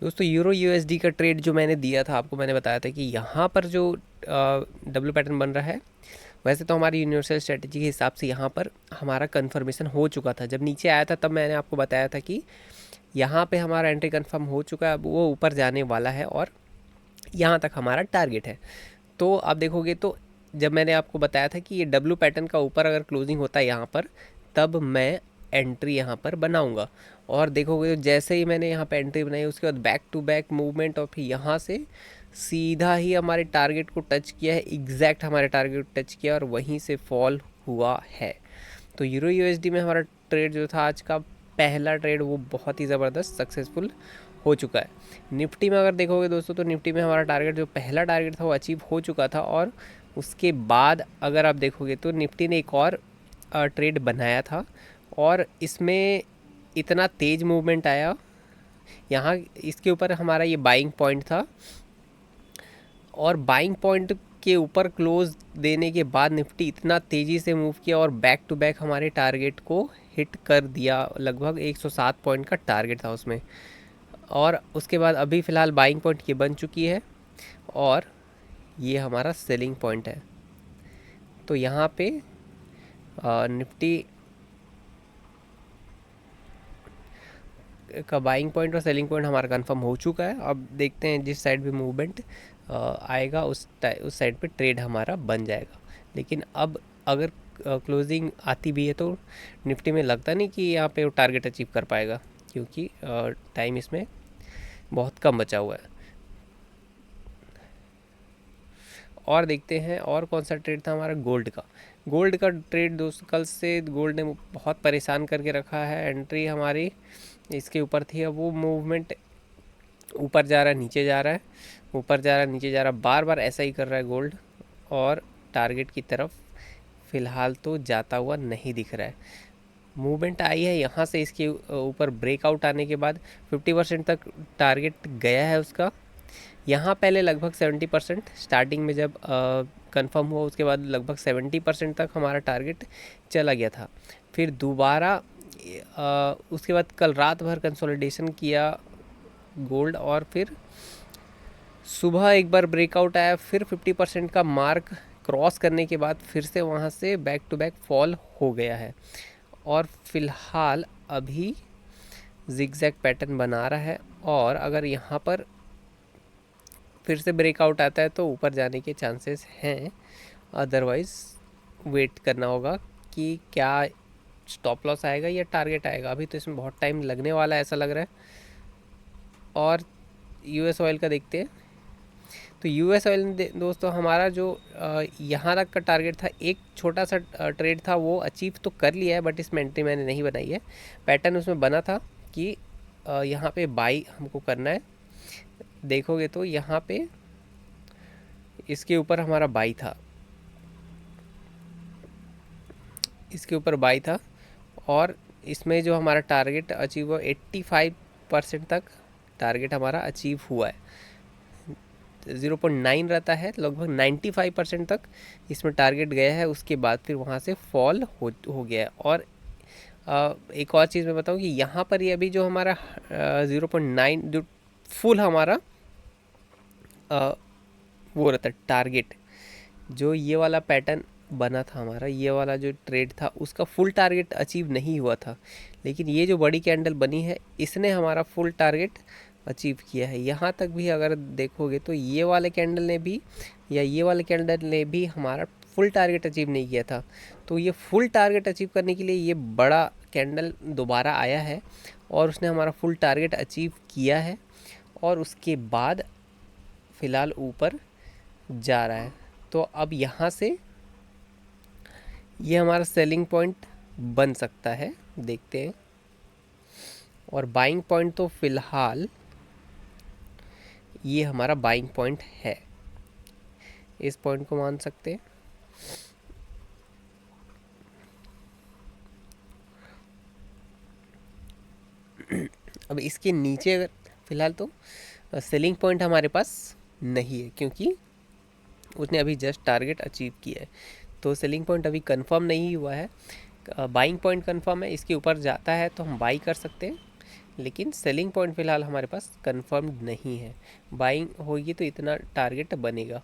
दोस्तों euro USD का trade जो मैंने दिया था आपको, मैंने बताया था कि यहाँ पर जो डब्ल्यू पैटर्न बन रहा है, वैसे तो हमारी यूनिवर्सल स्ट्रेटजी के हिसाब से यहाँ पर हमारा कन्फर्मेशन हो चुका था। जब नीचे आया था तब मैंने आपको बताया था कि यहाँ पे हमारा एंट्री कन्फर्म हो चुका है, अब वो ऊपर जाने वाला है और यहाँ तक हमारा टारगेट है। तो आप देखोगे तो जब मैंने आपको बताया था कि ये डब्ल्यू पैटर्न का ऊपर अगर क्लोजिंग होता है यहाँ पर, तब मैं एंट्री यहाँ पर बनाऊंगा। और देखोगे तो जैसे ही मैंने यहाँ पे एंट्री बनाई, उसके बाद बैक टू बैक मूवमेंट और फिर यहाँ से सीधा ही हमारे टारगेट को टच किया है, एग्जैक्ट हमारे टारगेट को टच किया और वहीं से फॉल हुआ है। तो यूरो यूएसडी में हमारा ट्रेड जो था आज का पहला ट्रेड, वो बहुत ही ज़बरदस्त सक्सेसफुल हो चुका है। निफ्टी में अगर देखोगे दोस्तों, तो निफ्टी में हमारा टारगेट जो पहला टारगेट था वो अचीव हो चुका था, और उसके बाद अगर आप देखोगे तो निफ्टी ने एक और ट्रेड बनाया था, और इसमें इतना तेज़ मूवमेंट आया। यहाँ इसके ऊपर हमारा ये बाइंग पॉइंट था, और बाइंग पॉइंट के ऊपर क्लोज देने के बाद निफ्टी इतना तेज़ी से मूव किया और बैक टू बैक हमारे टारगेट को हिट कर दिया। लगभग 107 पॉइंट का टारगेट था उसमें, और उसके बाद अभी फ़िलहाल बाइंग पॉइंट ये बन चुकी है और ये हमारा सेलिंग पॉइंट है। तो यहाँ पे निफ्टी का बाइंग पॉइंट और सेलिंग पॉइंट हमारा कंफर्म हो चुका है। अब देखते हैं जिस साइड भी मूवमेंट आएगा उस साइड पे ट्रेड हमारा बन जाएगा। लेकिन अब अगर क्लोजिंग आती भी है तो निफ्टी में लगता नहीं कि यहाँ पे वो टारगेट अचीव कर पाएगा, क्योंकि टाइम इसमें बहुत कम बचा हुआ है। और देखते हैं और कौन सा ट्रेड था हमारा, गोल्ड का ट्रेड। दोस्त कल से गोल्ड ने बहुत परेशान करके रखा है। एंट्री हमारी इसके ऊपर थी, अब वो मूवमेंट ऊपर जा रहा है नीचे जा रहा है, ऊपर जा रहा है नीचे जा रहा है, बार बार ऐसा ही कर रहा है गोल्ड, और टारगेट की तरफ फ़िलहाल तो जाता हुआ नहीं दिख रहा है। मूवमेंट आई है यहाँ से, इसके ऊपर ब्रेकआउट आने के बाद 50% तक टारगेट गया है उसका। यहाँ पहले लगभग 70% स्टार्टिंग में जब कंफर्म हुआ, उसके बाद लगभग 70% तक हमारा टारगेट चला गया था। फिर दोबारा उसके बाद कल रात भर कंसोलिडेशन किया गोल्ड, और फिर सुबह एक बार ब्रेकआउट आया, फिर 50% का मार्क क्रॉस करने के बाद फिर से वहाँ से बैक टू बैक फॉल हो गया है, और फिलहाल अभी जिगजैग पैटर्न बना रहा है। और अगर यहाँ पर फिर से ब्रेकआउट आता है तो ऊपर जाने के चांसेस हैं, अदरवाइज़ वेट करना होगा कि क्या स्टॉप लॉस आएगा या टारगेट आएगा। अभी तो इसमें बहुत टाइम लगने वाला है ऐसा लग रहा है। और यूएस ऑयल का देखते हैं। तो यूएस ऑयल दोस्तों हमारा जो यहाँ तक का टारगेट था, एक छोटा सा ट्रेड था, वो अचीव तो कर लिया है, बट इसमें एंट्री मैंने नहीं बनाई है। पैटर्न उसमें बना था कि यहाँ पे बाई हमको करना है। देखोगे तो यहाँ पे इसके ऊपर हमारा बाई था, इसके ऊपर बाई था, और इसमें जो हमारा टारगेट अचीव हुआ 85% तक टारगेट हमारा अचीव हुआ है। 0.9 रहता है, लगभग 95% तक इसमें टारगेट गया है। उसके बाद फिर वहाँ से फॉल हो गया है। और एक और चीज़ मैं बताऊँ कि यहाँ पर ये अभी जो हमारा 0.9 जो फुल हमारा वो रहता है टारगेट, जो ये वाला पैटर्न बना था हमारा, ये वाला जो ट्रेड था उसका फुल टारगेट अचीव नहीं हुआ था। लेकिन ये जो बड़ी कैंडल बनी है, इसने हमारा फुल टारगेट अचीव किया है। यहाँ तक भी अगर देखोगे तो ये वाले कैंडल ने भी या ये वाले कैंडल ने भी हमारा फुल टारगेट अचीव नहीं किया था। तो ये फुल टारगेट अचीव करने के लिए ये बड़ा कैंडल दोबारा आया है और उसने हमारा फुल टारगेट अचीव किया है, और उसके बाद फ़िलहाल ऊपर जा रहा है। तो अब यहाँ से ये हमारा सेलिंग पॉइंट बन सकता है, देखते हैं। और बाइंग पॉइंट तो फ़िलहाल ये हमारा बाइंग पॉइंट है, इस पॉइंट को मान सकते हैं। अब इसके नीचे अगर फ़िलहाल तो सेलिंग पॉइंट हमारे पास नहीं है, क्योंकि उसने अभी जस्ट टारगेट अचीव किया है। तो सेलिंग पॉइंट अभी कंफर्म नहीं हुआ है, बाइंग पॉइंट कंफर्म है। इसके ऊपर जाता है तो हम बाई कर सकते हैं, लेकिन सेलिंग पॉइंट फ़िलहाल हमारे पास कंफर्म्ड नहीं है। बाइंग होगी तो इतना टारगेट बनेगा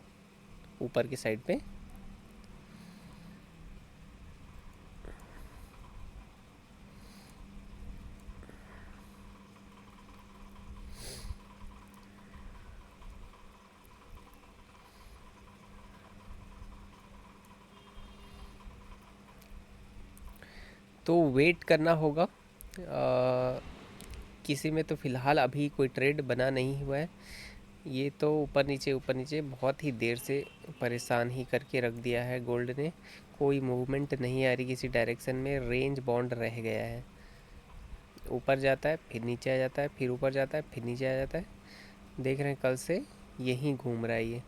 ऊपर की साइड पे। तो वेट करना होगा। किसी में तो फ़िलहाल अभी कोई ट्रेड बना नहीं हुआ है। ये तो ऊपर नीचे बहुत ही देर से परेशान ही करके रख दिया है गोल्ड ने। कोई मूवमेंट नहीं आ रही किसी डायरेक्शन में, रेंज बाउंड रह गया है। ऊपर जाता है फिर नीचे आ जाता है, फिर ऊपर जाता है फिर नीचे आ जाता है। देख रहे हैं कल से यहीं घूम रहा है ये,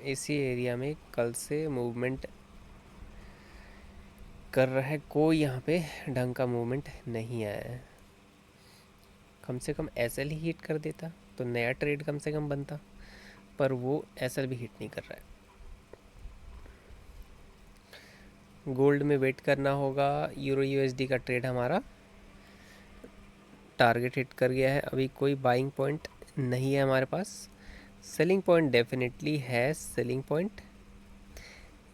इसी एरिया में कल से मूवमेंट कर रहा है। कोई यहाँ पे ढंग का मूवमेंट नहीं आया है। कम से कम एसएल ही हिट कर देता तो नया ट्रेड कम से कम बनता, पर वो एसएल भी हिट नहीं कर रहा है। गोल्ड में वेट करना होगा। यूरो यूएसडी का ट्रेड हमारा टारगेट हिट कर गया है। अभी कोई बाइंग पॉइंट नहीं है हमारे पास। सेलिंग पॉइंट डेफिनेटली है। सेलिंग पॉइंट,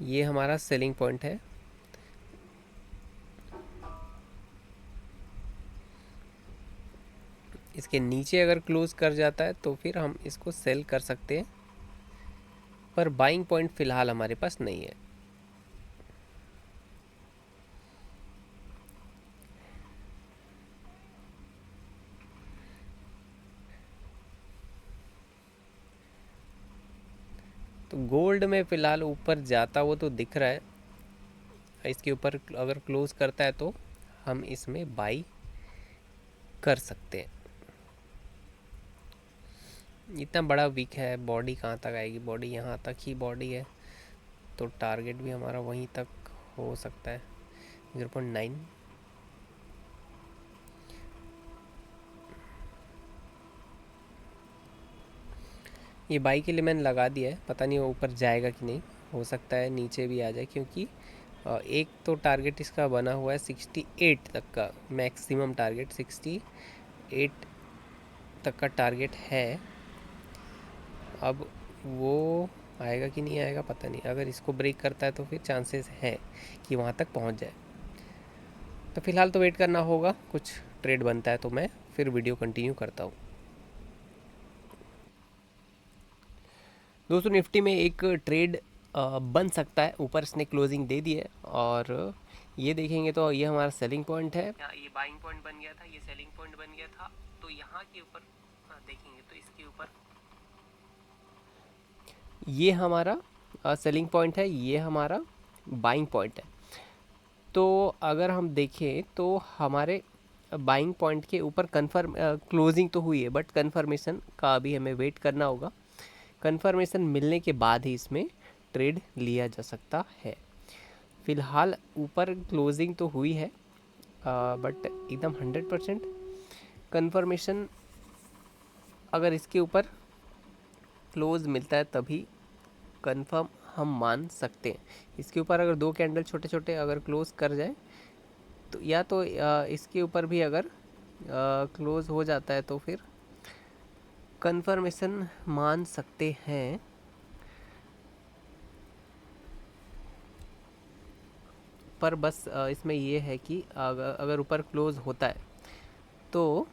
ये हमारा सेलिंग पॉइंट है। इसके नीचे अगर क्लोज कर जाता है तो फिर हम इसको सेल कर सकते हैं, पर बाइंग पॉइंट फ़िलहाल हमारे पास नहीं है। तो गोल्ड में फ़िलहाल ऊपर जाता वो तो दिख रहा है। इसके ऊपर अगर क्लोज करता है तो हम इसमें बाई कर सकते हैं। इतना बड़ा वीक है, बॉडी कहाँ तक आएगी? बॉडी यहाँ तक ही बॉडी है, तो टारगेट भी हमारा वहीं तक हो सकता है 0.9। ये बाई के लिए मैंने लगा दिया है, पता नहीं वो ऊपर जाएगा कि नहीं। हो सकता है नीचे भी आ जाए, क्योंकि एक तो टारगेट इसका बना हुआ है 68 तक का, मैक्सिमम टारगेट 68 तक का टारगेट है। अब वो आएगा कि नहीं आएगा पता नहीं। अगर इसको ब्रेक करता है तो फिर चांसेस है कि वहाँ तक पहुँच जाए। तो फ़िलहाल तो वेट करना होगा, कुछ ट्रेड बनता है तो मैं फिर वीडियो कंटिन्यू करता हूँ। दोस्तों निफ्टी में एक ट्रेड बन सकता है। ऊपर इसने क्लोजिंग दे दी है, और ये देखेंगे तो ये हमारा सेलिंग पॉइंट है। ये बाइंग पॉइंट बन गया था, ये सेलिंग पॉइंट बन गया था। तो यहाँ के ऊपर देखेंगे तो इसके ऊपर ये हमारा सेलिंग पॉइंट है, ये हमारा बाइंग पॉइंट है। तो अगर हम देखें तो हमारे बाइंग पॉइंट के ऊपर कन्फर्म क्लोजिंग तो हुई है, बट कन्फर्मेशन का अभी हमें वेट करना होगा। कन्फर्मेशन मिलने के बाद ही इसमें ट्रेड लिया जा सकता है। फ़िलहाल ऊपर क्लोजिंग तो हुई है, बट एकदम 100% कन्फर्मेशन अगर इसके ऊपर क्लोज मिलता है तभी कंफर्म हम मान सकते हैं। इसके ऊपर अगर दो कैंडल छोटे छोटे अगर क्लोज कर जाए तो, या तो इसके ऊपर भी अगर क्लोज हो जाता है तो फिर कंफर्मेशन मान सकते हैं। पर बस इसमें ये है कि अगर ऊपर क्लोज होता है तो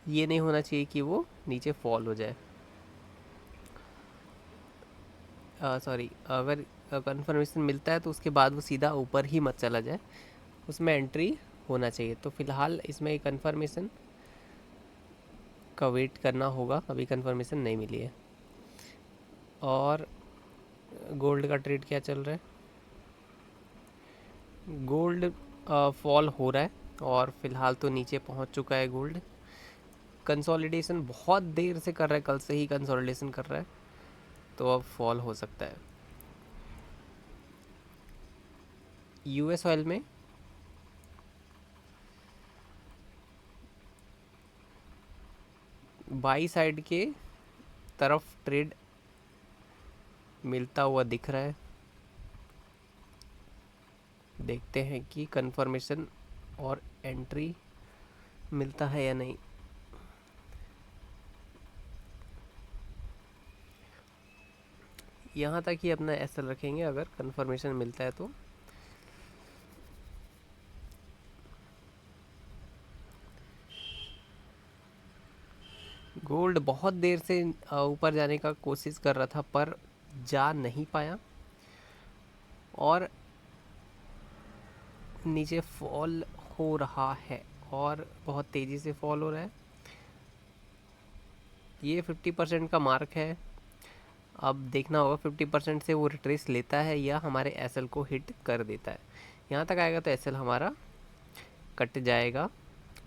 ये नहीं होना चाहिए कि वो नीचे फॉल हो जाए। सॉरी, अगर कंफर्मेशन मिलता है तो उसके बाद वो सीधा ऊपर ही मत चला जाए, उसमें एंट्री होना चाहिए। तो फ़िलहाल इसमें कंफर्मेशन का वेट करना होगा, अभी कंफर्मेशन नहीं मिली है। और गोल्ड का ट्रेड क्या चल रहा है? गोल्ड फॉल हो रहा है, और फ़िलहाल तो नीचे पहुंच चुका है गोल्ड। कंसोलिडेशन बहुत देर से कर रहा है, कल से ही कंसोलिडेशन कर रहा है, तो अब फॉल हो सकता है। यूएस ऑयल में बाई साइड के तरफ ट्रेड मिलता हुआ दिख रहा है। देखते हैं कि कंफर्मेशन और एंट्री मिलता है या नहीं। यहाँ तक ही अपना एसएल रखेंगे, अगर कंफर्मेशन मिलता है तो। गोल्ड बहुत देर से ऊपर जाने का कोशिश कर रहा था पर जा नहीं पाया और नीचे फॉल हो रहा है और बहुत तेज़ी से फॉल हो रहा है। ये 50% का मार्क है। अब देखना होगा 50% से वो रिट्रेस लेता है या हमारे एसएल को हिट कर देता है। यहाँ तक आएगा तो एसएल हमारा कट जाएगा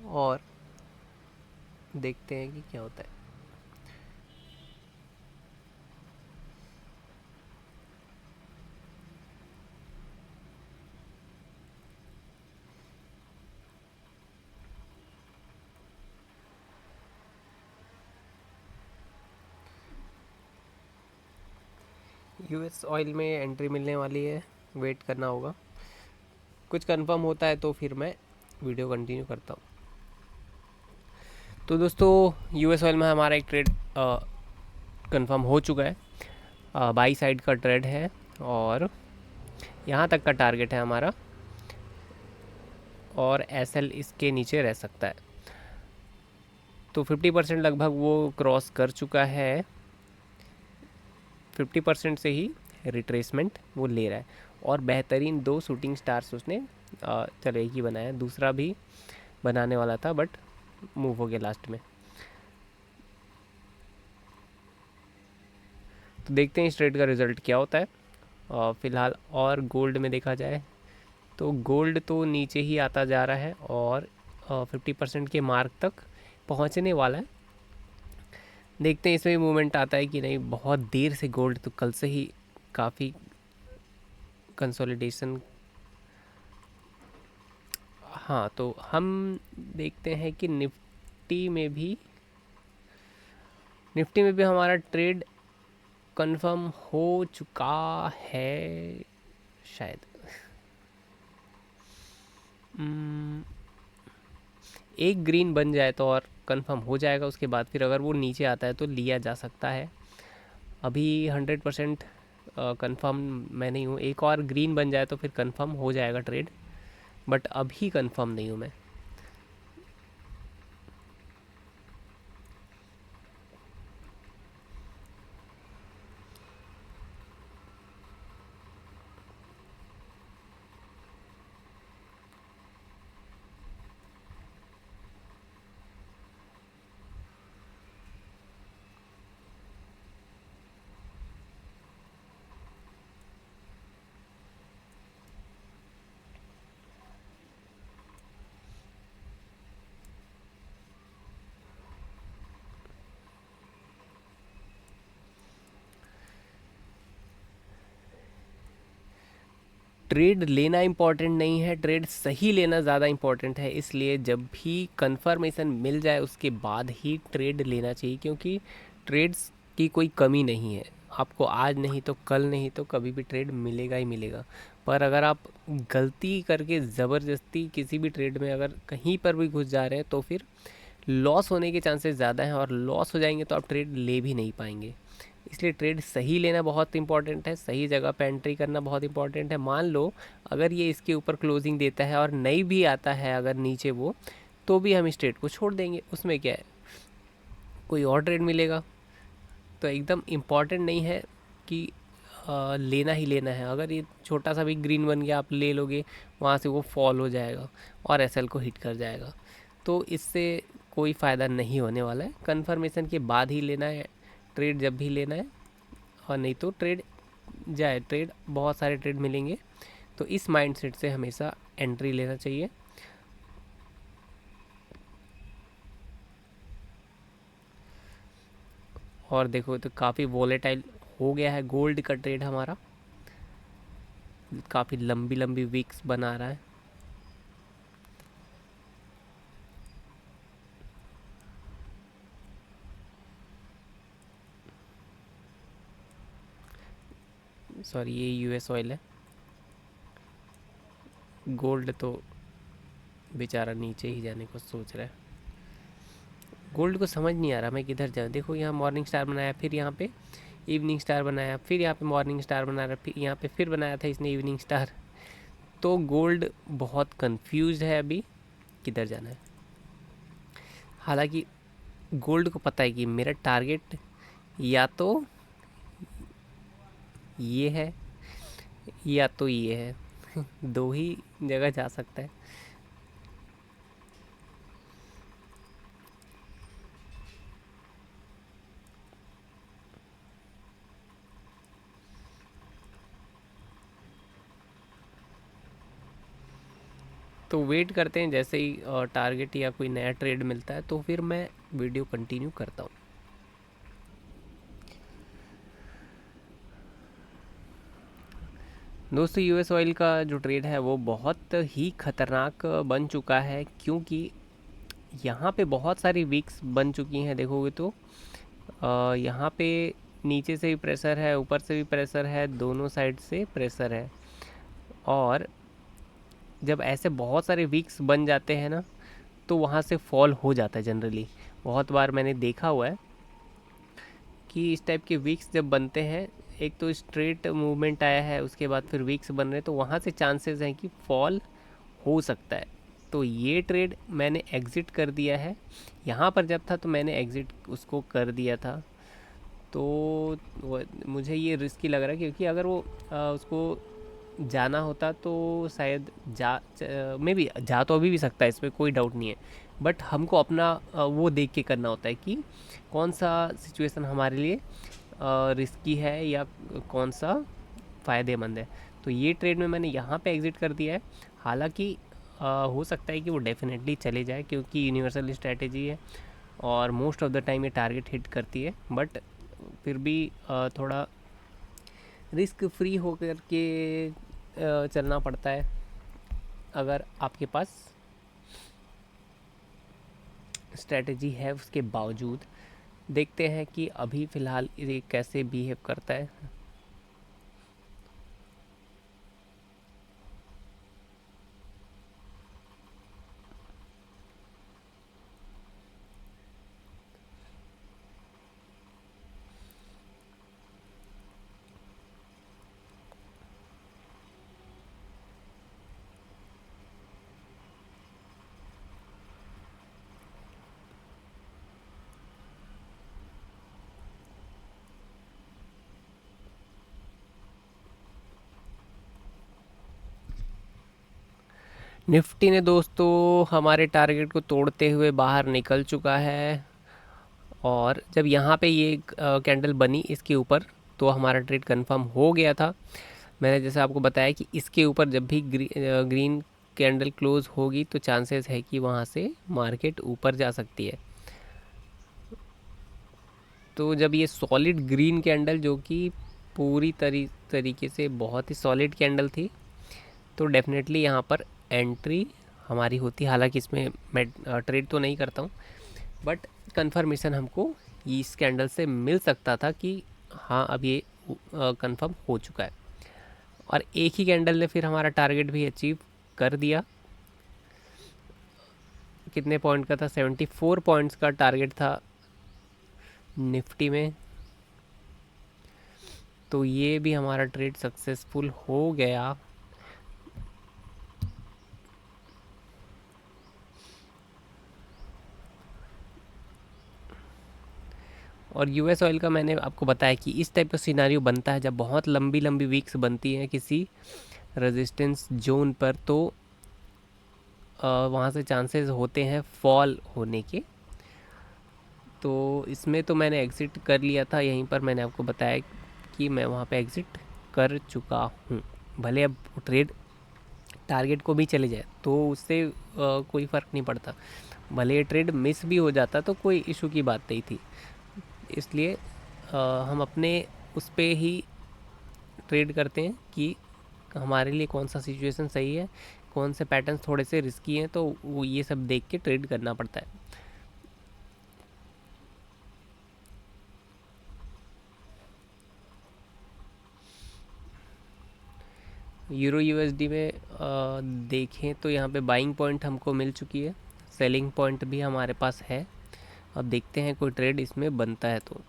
और देखते हैं कि क्या होता है। यूएस ऑयल में एंट्री मिलने वाली है, वेट करना होगा। कुछ कंफर्म होता है तो फिर मैं वीडियो कंटिन्यू करता हूँ। तो दोस्तों यूएस ऑयल में हमारा एक ट्रेड कंफर्म हो चुका है। बाई साइड का ट्रेड है और यहाँ तक का टारगेट है हमारा और एसएल इसके नीचे रह सकता है। तो 50% लगभग वो क्रॉस कर चुका है। 50% से ही रिट्रेसमेंट वो ले रहा है और बेहतरीन 2 शूटिंग स्टार्स उसने चलो एक ही बनाया, दूसरा भी बनाने वाला था बट मूव हो गया लास्ट में। तो देखते हैं इस ट्रेड का रिज़ल्ट क्या होता है। फ़िलहाल और गोल्ड में देखा जाए तो गोल्ड तो नीचे ही आता जा रहा है और 50% के मार्क तक पहुंचने वाला है। देखते हैं इसमें मूवमेंट आता है कि नहीं। बहुत देर से गोल्ड तो कल से ही काफ़ी कंसोलिडेशन। हाँ तो हम देखते हैं कि निफ्टी में भी हमारा ट्रेड कंफर्म हो चुका है शायद। एक ग्रीन बन जाए तो और कंफर्म हो जाएगा, उसके बाद फिर अगर वो नीचे आता है तो लिया जा सकता है। अभी 100% कंफर्म मैं नहीं हूँ। एक और ग्रीन बन जाए तो फिर कंफर्म हो जाएगा ट्रेड, बट अभी कंफर्म नहीं हूँ मैं। ट्रेड लेना इम्पॉर्टेंट नहीं है, ट्रेड सही लेना ज़्यादा इम्पॉर्टेंट है। इसलिए जब भी कंफर्मेशन मिल जाए उसके बाद ही ट्रेड लेना चाहिए, क्योंकि ट्रेड्स की कोई कमी नहीं है। आपको आज नहीं तो कल नहीं तो कभी भी ट्रेड मिलेगा ही मिलेगा। पर अगर आप गलती करके ज़बरदस्ती किसी भी ट्रेड में अगर कहीं पर भी घुस जा रहे हैं तो फिर लॉस होने के चांसेस ज़्यादा हैं और लॉस हो जाएंगे तो आप ट्रेड ले भी नहीं पाएंगे। इसलिए ट्रेड सही लेना बहुत इंपॉर्टेंट है, सही जगह पे एंट्री करना बहुत इंपॉर्टेंट है। मान लो अगर ये इसके ऊपर क्लोजिंग देता है और नहीं भी आता है अगर नीचे वो, तो भी हम इस ट्रेड को छोड़ देंगे, उसमें क्या है, कोई और ट्रेड मिलेगा। तो एकदम इम्पॉर्टेंट नहीं है कि लेना ही लेना है। अगर ये छोटा सा भी ग्रीन बन गया आप ले लोगे, वहाँ से वो फॉल हो जाएगा और एसएल को हिट कर जाएगा, तो इससे कोई फ़ायदा नहीं होने वाला है। कंफर्मेशन के बाद ही लेना है ट्रेड, जब भी लेना है। और नहीं तो ट्रेड जाए, ट्रेड बहुत सारे ट्रेड मिलेंगे, तो इस माइंडसेट से हमेशा एंट्री लेना चाहिए। और देखो तो काफ़ी वोलेटाइल हो गया है गोल्ड का ट्रेड हमारा, काफ़ी लंबी लंबी वीक्स बना रहा है। सॉरी ये यूएस ऑयल है। गोल्ड तो बेचारा नीचे ही जाने को सोच रहा है। गोल्ड को समझ नहीं आ रहा मैं किधर जाऊँ। देखो यहाँ मॉर्निंग स्टार बनाया, फिर यहाँ पे इवनिंग स्टार बनाया, फिर यहाँ पे मॉर्निंग स्टार बना रहा, फिर यहाँ पे फिर बनाया था इसने इवनिंग स्टार। तो गोल्ड बहुत कंफ्यूज है अभी किधर जाना है। हालांकि गोल्ड को पता है कि मेरा टारगेट या तो ये है या तो ये है दो ही जगह जा सकता है। तो वेट करते हैं, जैसे ही टारगेट या कोई नया ट्रेड मिलता है तो फिर मैं वीडियो कंटिन्यू करता हूँ। दोस्तों यूएस ऑयल का जो ट्रेड है वो बहुत ही ख़तरनाक बन चुका है, क्योंकि यहाँ पे बहुत सारी वीक्स बन चुकी हैं। देखोगे तो यहाँ पे नीचे से भी प्रेशर है, ऊपर से भी प्रेशर है, दोनों साइड से प्रेशर है। और जब ऐसे बहुत सारे वीक्स बन जाते हैं ना, तो वहाँ से फॉल हो जाता है जनरली। बहुत बार मैंने देखा हुआ है कि इस टाइप के वीक्स जब बनते हैं, एक तो स्ट्रेट मूवमेंट आया है, उसके बाद फिर वीक्स बन रहे हैं, तो वहाँ से चांसेस हैं कि फॉल हो सकता है। तो ये ट्रेड मैंने एग्ज़िट कर दिया है। यहाँ पर जब था तो मैंने एग्ज़िट उसको कर दिया था। तो मुझे ये रिस्की लग रहा है, क्योंकि अगर वो उसको जाना होता तो शायद मे भी जा तो अभी भी सकता है, इसमें कोई डाउट नहीं है। बट हमको अपना वो देख के करना होता है कि कौन सा सिचुएशन हमारे लिए रिस्की है या कौन सा फ़ायदेमंद है। तो ये ट्रेड में मैंने यहाँ पे एग्ज़िट कर दिया है। हालांकि हो सकता है कि वो डेफिनेटली चले जाए, क्योंकि यूनिवर्सल स्ट्रैटेजी है और मोस्ट ऑफ द टाइम ये टारगेट हिट करती है। बट फिर भी थोड़ा रिस्क फ्री होकर के चलना पड़ता है अगर आपके पास स्ट्रैटेजी है। उसके बावजूद देखते हैं कि अभी फ़िलहाल ये कैसे बिहेव करता है। निफ्टी ने दोस्तों हमारे टारगेट को तोड़ते हुए बाहर निकल चुका है। और जब यहाँ पे ये कैंडल बनी इसके ऊपर, तो हमारा ट्रेड कंफर्म हो गया था। मैंने जैसे आपको बताया कि इसके ऊपर जब भी ग्रीन कैंडल क्लोज होगी तो चांसेस है कि वहाँ से मार्केट ऊपर जा सकती है। तो जब ये सॉलिड ग्रीन कैंडल, जो कि पूरी तरीके से बहुत ही सॉलिड कैंडल थी, तो डेफिनेटली यहाँ पर एंट्री हमारी होती। हालांकि इसमें मैं ट्रेड तो नहीं करता हूँ, बट कंफर्मेशन हमको इस कैंडल से मिल सकता था कि हाँ अब ये कंफर्म हो चुका है। और एक ही कैंडल ने फिर हमारा टारगेट भी अचीव कर दिया। कितने पॉइंट का था? 74 पॉइंट्स का टारगेट था निफ्टी में। तो ये भी हमारा ट्रेड सक्सेसफुल हो गया। और यूएस ऑयल का मैंने आपको बताया कि इस टाइप का सिनारियो बनता है जब बहुत लंबी लंबी वीक्स बनती हैं किसी रेजिस्टेंस जोन पर, तो वहाँ से चांसेस होते हैं फॉल होने के। तो इसमें तो मैंने एग्ज़िट कर लिया था। यहीं पर मैंने आपको बताया कि मैं वहाँ पे एग्ज़िट कर चुका हूँ। भले अब ट्रेड टारगेट को भी चले जाए तो उससे कोई फ़र्क नहीं पड़ता। भले ये ट्रेड मिस भी हो जाता तो कोई इशू की बात नहीं थी। इसलिए हम अपने उस पे ही ट्रेड करते हैं कि हमारे लिए कौन सा सिचुएशन सही है, कौन से पैटर्न्स थोड़े से रिस्की हैं, तो वो ये सब देख के ट्रेड करना पड़ता है। यूरो यूएसडी में देखें तो यहाँ पे बाइंग पॉइंट हमको मिल चुकी है, सेलिंग पॉइंट भी हमारे पास है। अब देखते हैं कोई ट्रेड इसमें बनता है तो।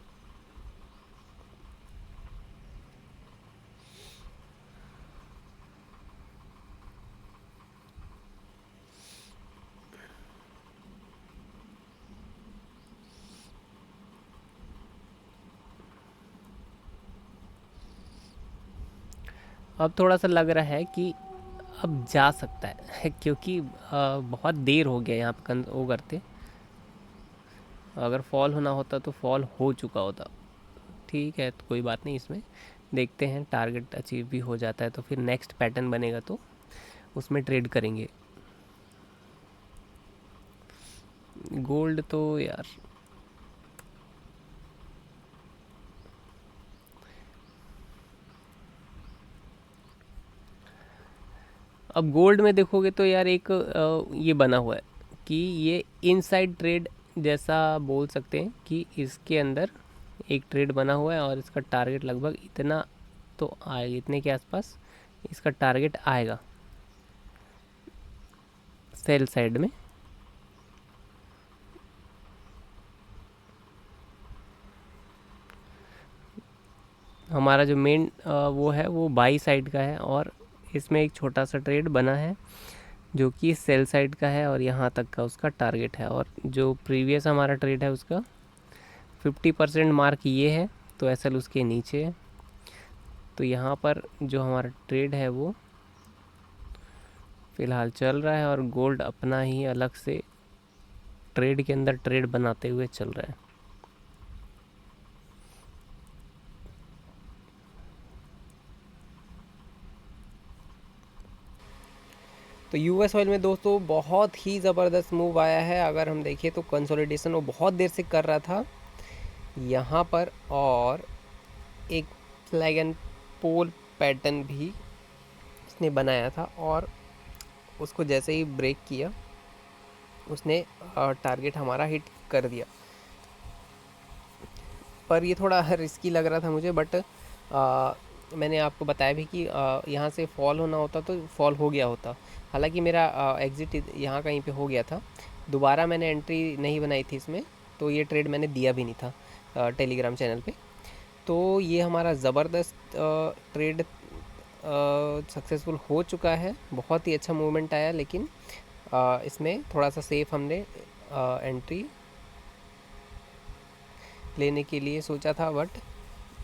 अब थोड़ा सा लग रहा है कि अब जा सकता है क्योंकि बहुत देर हो गया यहाँ पे वो करते। अगर फॉल होना होता तो फॉल हो चुका होता। ठीक है, तो कोई बात नहीं, इसमें देखते हैं टारगेट अचीव भी हो जाता है तो फिर नेक्स्ट पैटर्न बनेगा तो उसमें ट्रेड करेंगे। गोल्ड तो यार अब गोल्ड में देखोगे तो यार एक ये बना हुआ है कि ये इनसाइड ट्रेड जैसा बोल सकते हैं कि इसके अंदर एक ट्रेड बना हुआ है और इसका टारगेट लगभग इतना तो आएगा, इतने के आसपास इसका टारगेट आएगा सेल साइड में। हमारा जो मेन वो है वो बाई साइड का है और इसमें एक छोटा सा ट्रेड बना है जो कि सेल साइड का है और यहाँ तक का उसका टारगेट है। और जो प्रीवियस हमारा ट्रेड है उसका 50% मार्क ये है तो एसएल उसके नीचे है। तो यहाँ पर जो हमारा ट्रेड है वो फ़िलहाल चल रहा है और गोल्ड अपना ही अलग से ट्रेड के अंदर ट्रेड बनाते हुए चल रहा है। तो यूएस ऑयल में दोस्तों बहुत ही ज़बरदस्त मूव आया है। अगर हम देखें तो कंसोलिडेशन वो बहुत देर से कर रहा था यहाँ पर और एक फ्लैग एंड पोल पैटर्न भी इसने बनाया था और उसको जैसे ही ब्रेक किया उसने टारगेट हमारा हिट कर दिया। पर ये थोड़ा रिस्की लग रहा था मुझे, बट मैंने आपको बताया भी कि यहाँ से फॉल होना होता तो फॉल हो गया होता। हालांकि मेरा एग्ज़िट यहाँ कहीं पे हो गया था, दोबारा मैंने एंट्री नहीं बनाई थी इसमें, तो ये ट्रेड मैंने दिया भी नहीं था टेलीग्राम चैनल पे। तो ये हमारा ज़बरदस्त ट्रेड सक्सेसफुल हो चुका है। बहुत ही अच्छा मूवमेंट आया, लेकिन इसमें थोड़ा सा सेफ हमने एंट्री लेने के लिए सोचा था, बट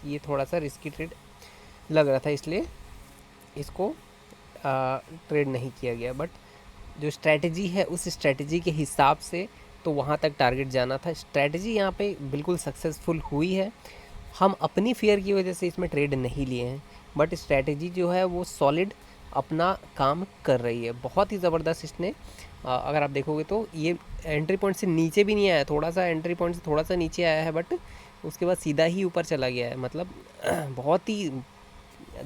ये थोड़ा सा रिस्की ट्रेड लग रहा था, इसलिए इसको ट्रेड नहीं किया गया। बट जो स्ट्रैटेजी है उस स्ट्रैटेजी के हिसाब से तो वहाँ तक टारगेट जाना था। स्ट्रैटेजी यहाँ पे बिल्कुल सक्सेसफुल हुई है। हम अपनी फेयर की वजह से इसमें ट्रेड नहीं लिए हैं, बट स्ट्रैटेजी जो है वो सॉलिड अपना काम कर रही है। बहुत ही ज़बरदस्त इसने अगर आप देखोगे तो ये एंट्री पॉइंट से नीचे भी नहीं आया, थोड़ा सा एंट्री पॉइंट से थोड़ा सा नीचे आया है, बट उसके बाद सीधा ही ऊपर चला गया है। मतलब बहुत ही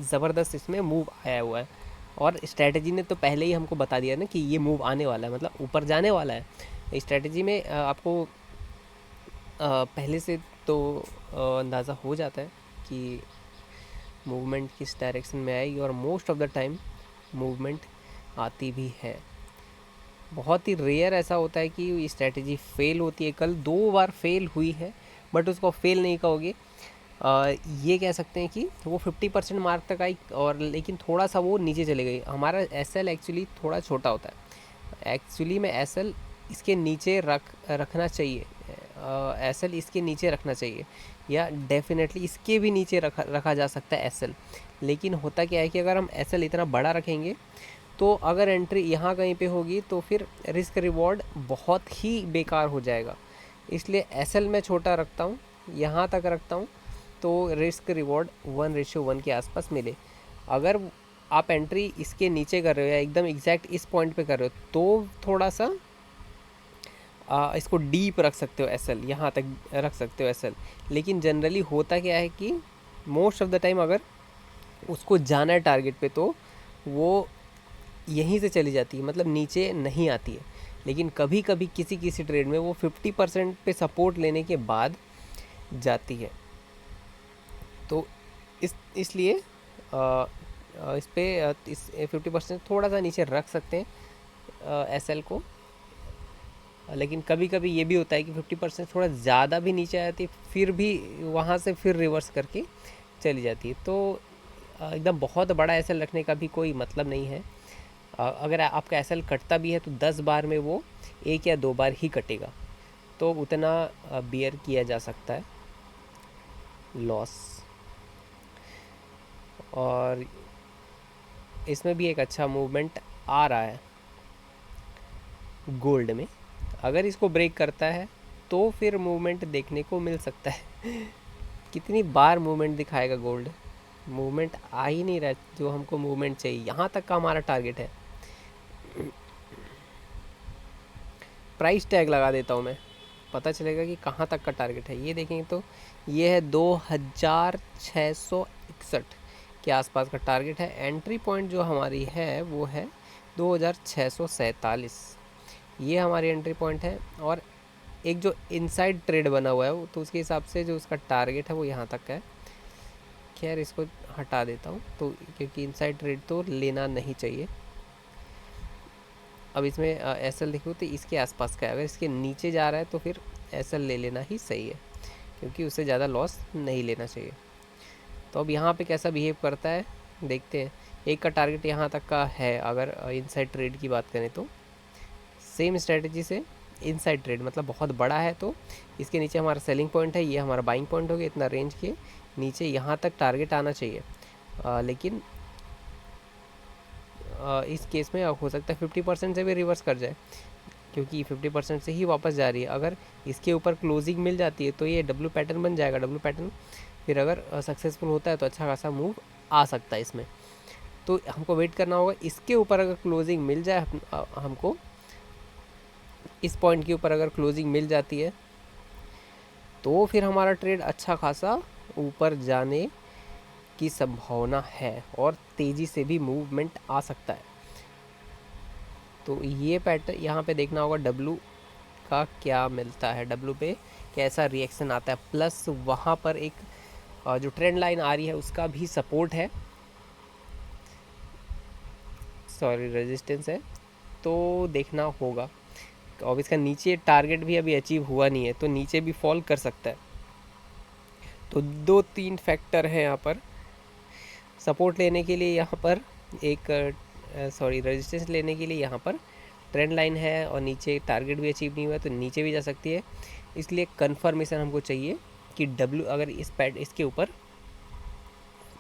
ज़बरदस्त इसमें मूव आया हुआ है। और स्ट्रैटेजी ने तो पहले ही हमको बता दिया ना कि ये मूव आने वाला है, मतलब ऊपर जाने वाला है। स्ट्रैटेजी में आपको पहले से तो अंदाज़ा हो जाता है कि मूवमेंट किस डायरेक्शन में आएगी, और most of the time movement आती भी है। बहुत ही रेयर ऐसा होता है कि स्ट्रैटेजी फेल होती है। कल 2 बार फेल हुई है, बट उसको फेल नहीं कहोगे। ये कह सकते हैं कि वो 50% मार्क तक आई, और लेकिन थोड़ा सा वो नीचे चले गई। हमारा एसएल एक्चुअली थोड़ा छोटा होता है। एक्चुअली में एसएल इसके नीचे रखना चाहिए, एसएल इसके नीचे रखना चाहिए, या डेफिनेटली इसके भी नीचे रखा जा सकता है एसएल। लेकिन होता क्या है कि अगर हम एसएल इतना बड़ा रखेंगे तो अगर एंट्री यहाँ कहीं पे होगी तो फिर रिस्क रिवॉर्ड बहुत ही बेकार हो जाएगा। इसलिए एसएल मैं छोटा रखता हूँ, यहाँ तक रखता हूँ, तो रिस्क रिवॉर्ड 1:1 के आसपास मिले। अगर आप एंट्री इसके नीचे कर रहे हो या एकदम एग्जैक्ट इस पॉइंट पे कर रहे हो तो थोड़ा सा इसको डीप रख सकते हो, एसएल यहाँ तक रख सकते हो एसएल। लेकिन जनरली होता क्या है कि मोस्ट ऑफ द टाइम अगर उसको जाना है टारगेट पे तो वो यहीं से चली जाती है, मतलब नीचे नहीं आती है। लेकिन कभी कभी किसी किसी ट्रेड में वो 50% पे सपोर्ट लेने के बाद जाती है। तो इसलिए इस पे इस 50% थोड़ा सा नीचे रख सकते हैं एसएल को। लेकिन कभी कभी ये भी होता है कि 50% थोड़ा ज़्यादा भी नीचे आ जाती है, फिर भी वहाँ से फिर रिवर्स करके चली जाती है। तो एकदम बहुत बड़ा एसएल रखने का भी कोई मतलब नहीं है। अगर आपका एसएल कटता भी है तो 10 बार में वो 1 या 2 बार ही कटेगा, तो उतना बियर किया जा सकता है लॉस। और इसमें भी एक अच्छा मूवमेंट आ रहा है गोल्ड में। अगर इसको ब्रेक करता है तो फिर मूवमेंट देखने को मिल सकता है। कितनी बार मूवमेंट दिखाएगा गोल्ड, मूवमेंट आ ही नहीं रहा जो हमको मूवमेंट चाहिए। यहाँ तक का हमारा टारगेट है। प्राइस टैग लगा देता हूँ मैं, पता चलेगा कि कहाँ तक का टारगेट है। ये देखेंगे तो ये है 2661 के आसपास का टारगेट है। एंट्री पॉइंट जो हमारी है वो है 2647, ये हमारी एंट्री पॉइंट है। और एक जो इनसाइड ट्रेड बना हुआ है तो उसके हिसाब से जो उसका टारगेट है वो यहाँ तक है। खैर इसको हटा देता हूँ तो, क्योंकि इनसाइड ट्रेड तो लेना नहीं चाहिए। अब इसमें एसएल देखो तो इसके आसपास का है, अगर इसके नीचे जा रहा है तो फिर एसएल ले लेना ही सही है, क्योंकि उससे ज़्यादा लॉस नहीं लेना चाहिए। तो अब यहाँ पे कैसा बिहेव करता है देखते हैं। एक का टारगेट यहाँ तक का है, अगर इनसाइड ट्रेड की बात करें तो सेम स्ट्रेटजी से इनसाइड ट्रेड मतलब बहुत बड़ा है तो इसके नीचे हमारा सेलिंग पॉइंट है, ये हमारा बाइंग पॉइंट हो गया। इतना रेंज के नीचे यहाँ तक टारगेट आना चाहिए। लेकिन इस केस में हो सकता है 50% से भी रिवर्स कर जाए, क्योंकि 50% से ही वापस जा रही है। अगर इसके ऊपर क्लोजिंग मिल जाती है तो ये डब्ल्यू पैटर्न बन जाएगा। डब्ल्यू पैटर्न फिर अगर सक्सेसफुल होता है तो अच्छा खासा मूव आ सकता है इसमें। तो हमको वेट करना होगा। इसके ऊपर अगर क्लोजिंग मिल जाए हमको, इस पॉइंट के ऊपर अगर क्लोजिंग मिल जाती है तो फिर हमारा ट्रेड अच्छा खासा ऊपर जाने की संभावना है और तेज़ी से भी मूवमेंट आ सकता है। तो ये पैटर्न यहाँ पे देखना होगा डब्लू का क्या मिलता है, डब्लू पे कैसा रिएक्शन आता है। प्लस वहाँ पर एक जो ट्रेंड लाइन आ रही है उसका भी सपोर्ट है, सॉरी रेजिस्टेंस है, तो देखना होगा। अब इसका नीचे टारगेट भी अभी अचीव हुआ नहीं है तो नीचे भी फॉल कर सकता है। तो 2-3 फैक्टर हैं यहाँ पर सपोर्ट लेने के लिए। यहाँ पर एक रेजिस्टेंस लेने के लिए यहाँ पर ट्रेंड लाइन है और नीचे टारगेट भी अचीव नहीं हुआ तो नीचे भी जा सकती है। इसलिए कंफर्मेशन हमको चाहिए कि डब्ल्यू अगर इसके ऊपर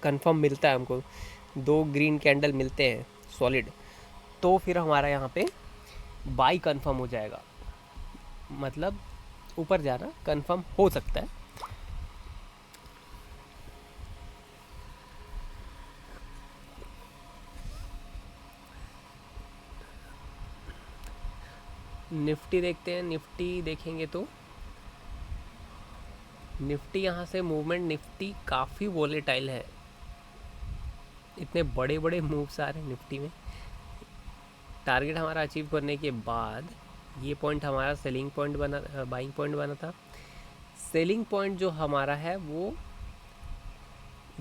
कंफर्म मिलता है हमको, 2 ग्रीन कैंडल मिलते हैं सॉलिड, तो फिर हमारा यहाँ पे बाई कंफर्म हो जाएगा, मतलब ऊपर जाना कंफर्म हो सकता है। निफ्टी देखते हैं। निफ्टी देखेंगे तो निफ्टी यहाँ से मूवमेंट, निफ्टी काफ़ी वोलेटाइल है, इतने बड़े बड़े मूव्स आ रहे हैं निफ्टी में। टारगेट हमारा अचीव करने के बाद ये पॉइंट हमारा सेलिंग पॉइंट बना, बाइंग पॉइंट बना था। सेलिंग पॉइंट जो हमारा है वो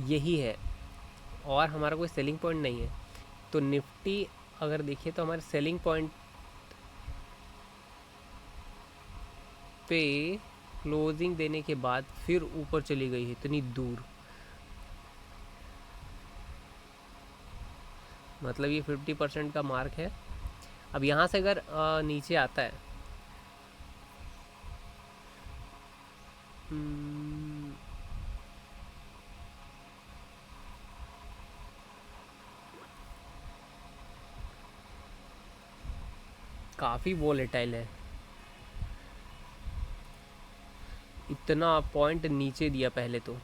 यही है और हमारा कोई सेलिंग पॉइंट नहीं है। तो निफ्टी अगर देखिए तो हमारे सेलिंग पॉइंट पे क्लोजिंग देने के बाद फिर ऊपर चली गई है इतनी दूर, मतलब ये 50% का मार्क है। अब यहाँ से अगर नीचे आता है काफ़ी वोलेटाइल है, इतना पॉइंट नीचे दिया पहले तो।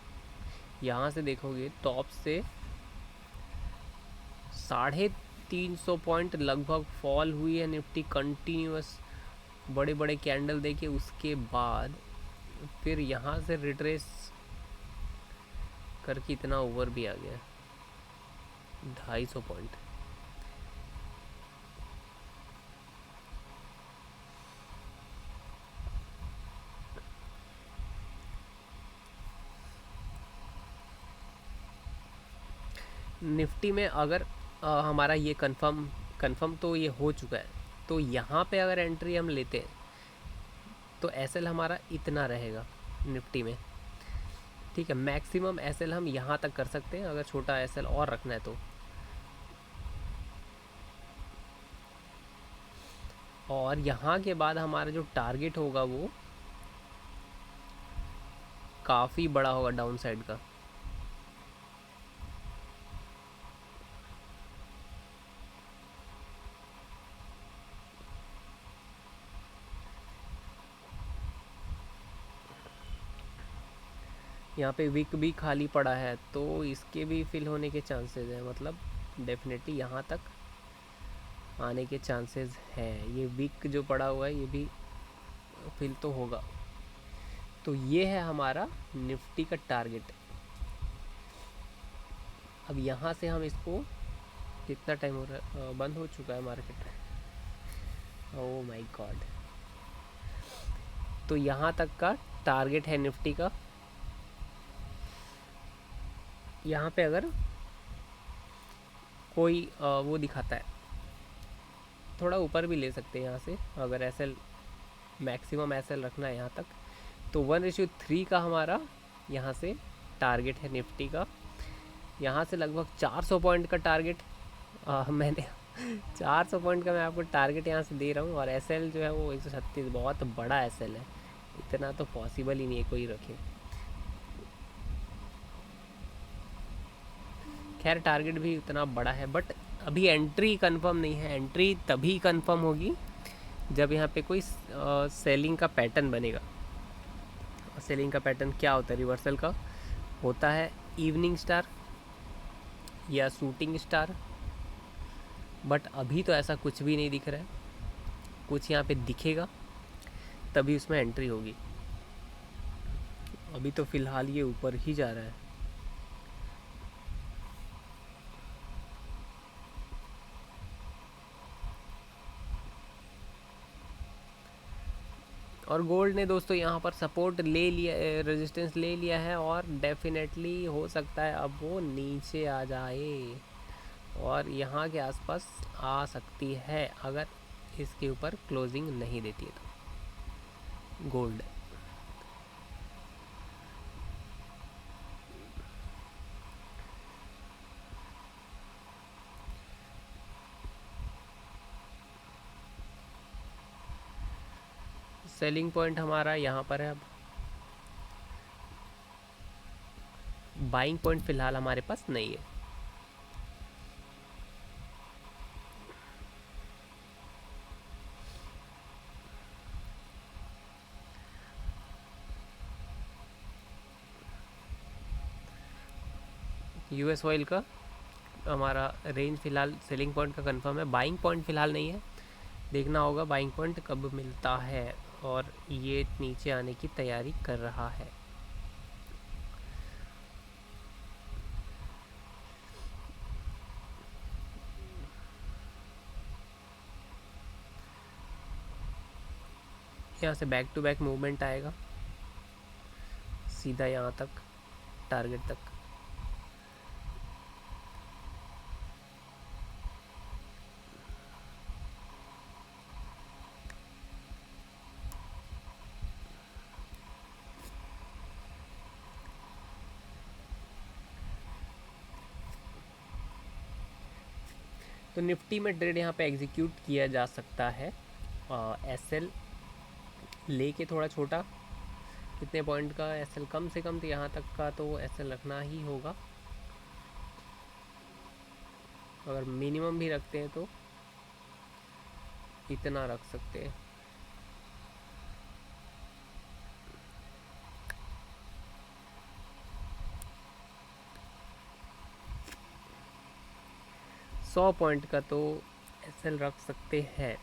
यहाँ से देखोगे टॉप से 350 पॉइंट लगभग फॉल हुई है निफ्टी कंटिन्यूस, बड़े बड़े कैंडल देके। उसके बाद फिर यहाँ से रिट्रेस करके इतना ओवर भी आ गया 250 पॉइंट। निफ्टी में अगर हमारा ये कंफर्म तो ये हो चुका है, तो यहाँ पे अगर एंट्री हम लेते हैं तो एसएल हमारा इतना रहेगा निफ्टी में, ठीक है। मैक्सिमम एसएल हम यहाँ तक कर सकते हैं, अगर छोटा एसएल और रखना है तो। और यहाँ के बाद हमारा जो टारगेट होगा वो काफ़ी बड़ा होगा डाउन साइड का। यहाँ पे विक भी खाली पड़ा है, तो इसके भी फिल होने के चांसेस हैं, मतलब डेफिनेटली यहाँ तक आने के चांसेस हैं। ये विक जो पड़ा हुआ है ये भी फिल तो होगा। तो ये है हमारा निफ्टी का टारगेट। अब यहाँ से हम इसको, कितना टाइम हो रहा है, बंद हो चुका है मार्केट, ओह माय गॉड। तो यहाँ तक का टारगेट है निफ्टी का। यहाँ पे अगर कोई वो दिखाता है, थोड़ा ऊपर भी ले सकते हैं यहाँ से, अगर एसएल मैक्सिमम एसएल रखना है यहाँ तक, तो 1:3 का हमारा यहाँ से टारगेट है निफ्टी का। यहाँ से लगभग 400 पॉइंट का टारगेट मैंने 400 पॉइंट का मैं आपको टारगेट यहाँ से दे रहा हूँ। और एसएल जो है वो 136, बहुत बड़ा एसएल है, इतना तो पॉसिबल ही नहीं है कोई रखे। खैर टारगेट भी उतना बड़ा है, बट अभी एंट्री कंफर्म नहीं है। एंट्री तभी कंफर्म होगी जब यहाँ पे कोई सेलिंग का पैटर्न बनेगा। सेलिंग का पैटर्न क्या होता है रिवर्सल का? होता है इवनिंग स्टार या शूटिंग स्टार, बट अभी तो ऐसा कुछ भी नहीं दिख रहा है। कुछ यहाँ पे दिखेगा तभी उसमें एंट्री होगी। अभी तो फ़िलहाल ये ऊपर ही जा रहा है। और गोल्ड ने दोस्तों यहाँ पर सपोर्ट ले लिया, रेजिस्टेंस ले लिया है, और डेफिनेटली हो सकता है अब वो नीचे आ जाए और यहाँ के आसपास आ सकती है, अगर इसके ऊपर क्लोजिंग नहीं देती है तो गोल्ड। सेलिंग पॉइंट हमारा यहाँ पर है। अब बाइंग पॉइंट फ़िलहाल हमारे पास नहीं है। यूएस ऑयल का हमारा रेंज फ़िलहाल सेलिंग पॉइंट का कंफर्म है, बाइंग पॉइंट फ़िलहाल नहीं है। देखना होगा बाइंग पॉइंट कब मिलता है, और ये नीचे आने की तैयारी कर रहा है। यहाँ से बैक टू बैक मूवमेंट आएगा सीधा यहाँ तक, टारगेट तक। तो निफ्टी में ट्रेड यहाँ पे एग्जीक्यूट किया जा सकता है। एसएल लेके थोड़ा छोटा, कितने पॉइंट का एसएल, कम से कम तो यहाँ तक का तो एसएल रखना ही होगा। अगर मिनिमम भी रखते हैं तो इतना रख सकते हैं। सौ पॉइंट का तो एसएल रख सकते हैं।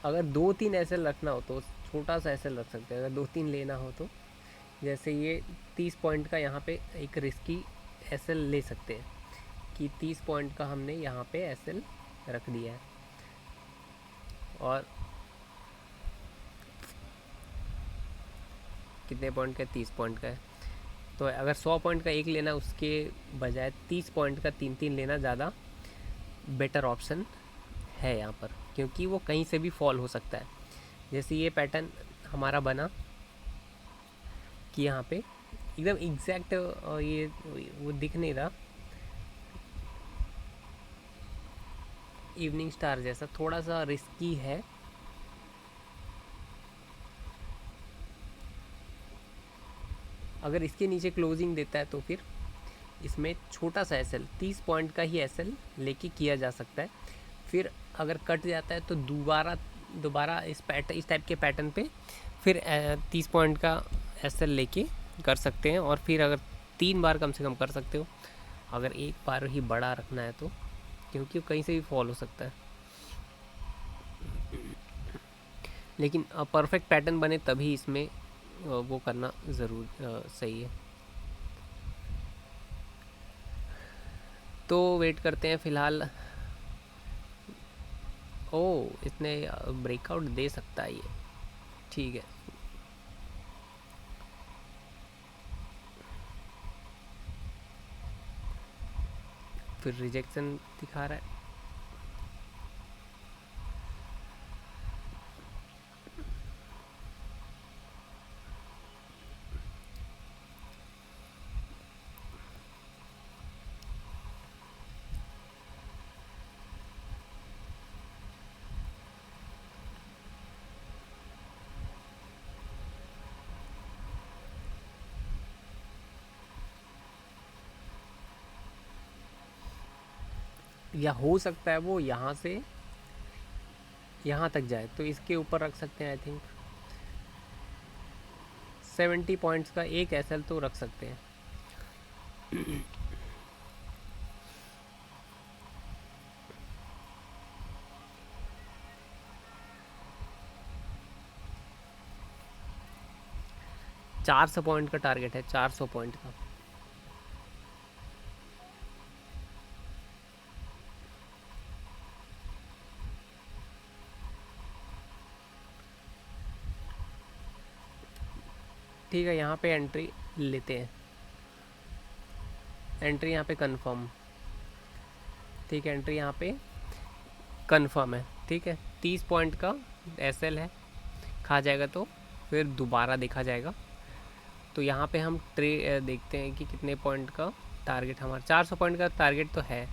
अगर 2-3 एसएल रखना हो तो छोटा सा एसएल रख सकते हैं, अगर 2-3 लेना हो तो। जैसे ये 30 पॉइंट का यहाँ पे एक रिस्की एसएल ले सकते हैं कि 30 पॉइंट का हमने यहाँ पे एसएल रख दिया है। और कितने पॉइंट का है? 30 पॉइंट का है। तो अगर 100 पॉइंट का एक लेना उसके बजाय 30 पॉइंट का तीन तीन लेना ज़्यादा बेटर ऑप्शन है यहाँ पर, क्योंकि वो कहीं से भी फॉल हो सकता है। जैसे ये पैटर्न हमारा बना कि यहाँ पे एकदम एग्जैक्ट ये वो दिख नहीं रहा, इवनिंग स्टार जैसा थोड़ा सा रिस्की है। अगर इसके नीचे क्लोजिंग देता है तो फिर इसमें छोटा सा एसएल 30 पॉइंट का ही एसएल लेके किया जा सकता है। फिर अगर कट जाता है तो दोबारा दोबारा इस टाइप के पैटर्न पे फिर 30 पॉइंट का एसएल लेके कर सकते हैं, और फिर अगर 3 बार कम से कम कर सकते हो, अगर एक बार ही बड़ा रखना है तो, क्योंकि वो कहीं से भी फॉल हो सकता है। लेकिन परफेक्ट पैटर्न बने तभी इसमें वो करना ज़रूर सही है। तो वेट करते हैं फ़िलहाल। ओ, इसने ब्रेकआउट दे सकता है ये, ठीक है। फिर रिजेक्शन दिखा रहा है। या हो सकता है वो यहाँ से यहाँ तक जाए, तो इसके ऊपर रख सकते हैं। आई थिंक 70 पॉइंट्स का एक एसएल तो रख सकते हैं। चार 400 पॉइंट का टारगेट है, 400 पॉइंट का। ठीक है, यहाँ पे एंट्री लेते हैं। एंट्री यहाँ पे कंफर्म, ठीक है, एंट्री यहाँ पे कंफर्म है। ठीक है, 30 पॉइंट का एसएल है, खा जाएगा तो फिर दोबारा देखा जाएगा। तो यहाँ पे हम देखते हैं कि कितने पॉइंट का टारगेट हमारा। 400 पॉइंट का टारगेट तो है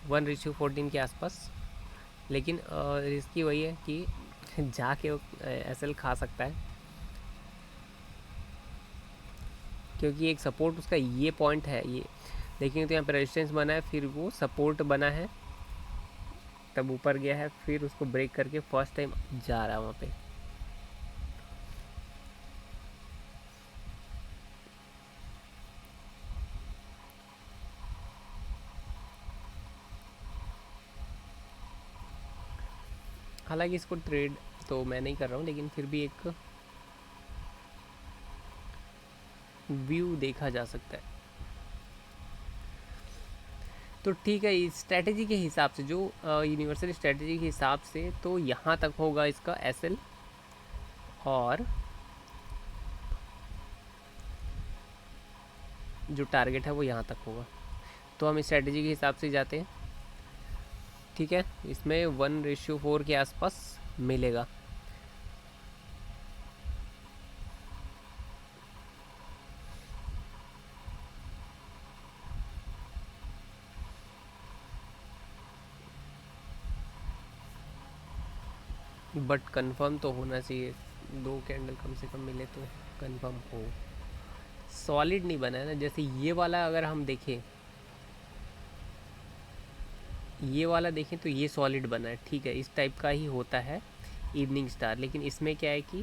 1:14 के आसपास, लेकिन इसकी वही है कि जाके एसएल खा सकता है, क्योंकि एक सपोर्ट उसका ये पॉइंट है। ये देखेंगे तो यहाँ पे रेजिस्टेंस बना है, फिर वो सपोर्ट बना है, तब ऊपर गया है, फिर उसको ब्रेक करके फर्स्ट टाइम जा रहा है वहाँ पे। हालांकि इसको ट्रेड तो मैं नहीं कर रहा हूँ, लेकिन फिर भी एक व्यू देखा जा सकता है। तो ठीक है, इस स्ट्रैटेजी के हिसाब से, जो यूनिवर्सल स्ट्रैटेजी के हिसाब से, तो यहाँ तक होगा इसका एसएल, और जो टारगेट है वो यहाँ तक होगा। तो हम इस स्ट्रैटेजी के हिसाब से जाते हैं। ठीक है, इसमें 1:4 के आसपास मिलेगा। बट कंफर्म तो होना चाहिए, 2 कैंडल कम से कम मिले तो कंफर्म हो। सॉलिड नहीं बना है ना, जैसे ये वाला अगर हम देखें, ये वाला देखें तो ये सॉलिड बना है। ठीक है, इस टाइप का ही होता है इवनिंग स्टार, लेकिन इसमें क्या है कि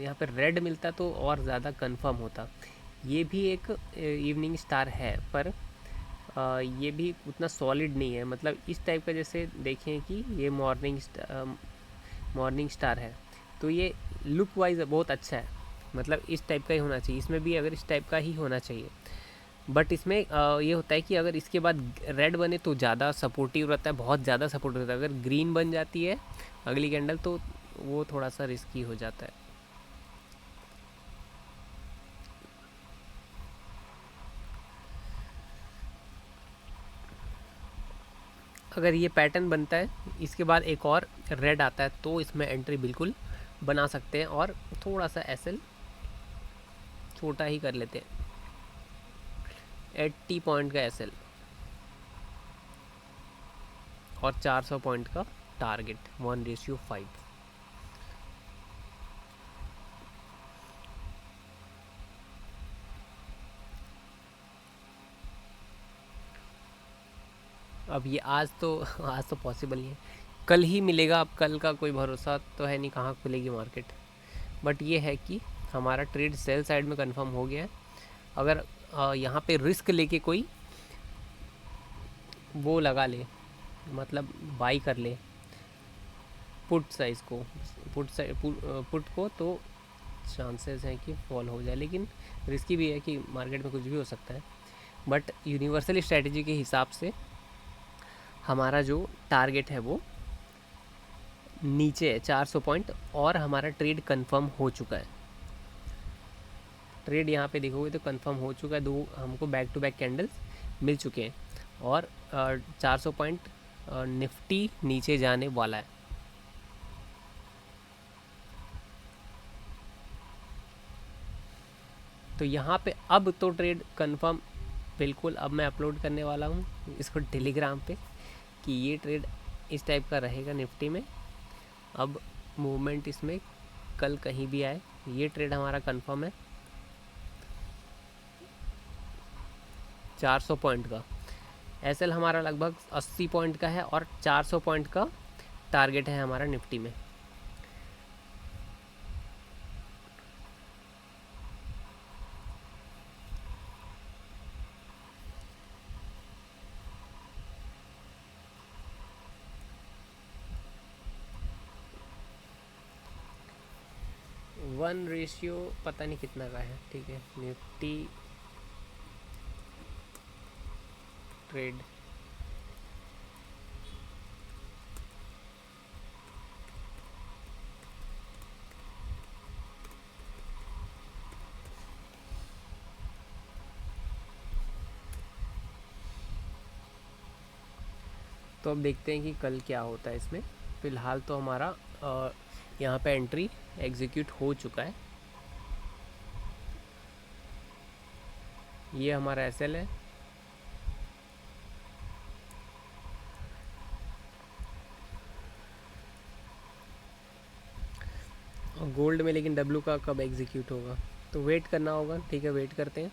यहाँ पर रेड मिलता तो और ज़्यादा कंफर्म होता। ये भी एक इवनिंग स्टार है, पर ये भी उतना सॉलिड नहीं है। मतलब इस टाइप का, जैसे देखें कि ये मॉर्निंग स्टार है, तो ये लुक वाइज बहुत अच्छा है। मतलब इस टाइप का ही होना चाहिए, इसमें भी अगर इस टाइप का ही होना चाहिए। बट इसमें ये होता है कि अगर इसके बाद रेड बने तो ज़्यादा सपोर्टिव रहता है, बहुत ज़्यादा सपोर्टिव रहता है। अगर ग्रीन बन जाती है अगली कैंडल तो वो थोड़ा सा रिस्की हो जाता है। अगर ये पैटर्न बनता है, इसके बाद एक और रेड आता है, तो इसमें एंट्री बिल्कुल बना सकते हैं। और थोड़ा सा एसएल छोटा ही कर लेते हैं, 80 पॉइंट का एसएल और 400 पॉइंट का टारगेट, 1:5। अब ये आज तो पॉसिबल नहीं है, कल ही मिलेगा। अब कल का कोई भरोसा तो है नहीं कहाँ खुलेगी मार्केट, बट ये है कि हमारा ट्रेड सेल साइड में कंफर्म हो गया है। अगर यहाँ पे रिस्क लेके कोई वो लगा ले, मतलब बाई कर ले पुट साइज को, पुट को, तो चांसेस हैं कि फॉल हो जाए, लेकिन रिस्की भी है कि मार्केट में कुछ भी हो सकता है। बट यूनिवर्सल स्ट्रैटेजी के हिसाब से हमारा जो टारगेट है वो नीचे है 400 पॉइंट, और हमारा ट्रेड कंफर्म हो चुका है। ट्रेड यहाँ पे देखोगे तो कंफर्म हो चुका है, 2 हमको बैक टू बैक कैंडल्स मिल चुके हैं, और 400 पॉइंट निफ्टी नीचे जाने वाला है। तो यहाँ पे अब तो ट्रेड कंफर्म बिल्कुल। अब मैं अपलोड करने वाला हूँ इसको टेलीग्राम पे कि ये ट्रेड इस टाइप का रहेगा निफ्टी में। अब मूवमेंट इसमें कल कहीं भी आए, ये ट्रेड हमारा कंफर्म है 400 पॉइंट का। एसएल हमारा लगभग 80 पॉइंट का है, और 400 पॉइंट का टारगेट है हमारा निफ्टी में। वन रेशियो पता नहीं कितना का है, ठीक है। निफ्टी ट्रेड तो अब देखते हैं कि कल क्या होता है इसमें। फ़िलहाल तो हमारा यहाँ पे एंट्री एग्जीक्यूट हो चुका है। ये हमारा एसएल है, और गोल्ड में लेकिन डब्लू का कब एग्जीक्यूट होगा, तो वेट करना होगा। ठीक है, वेट करते हैं।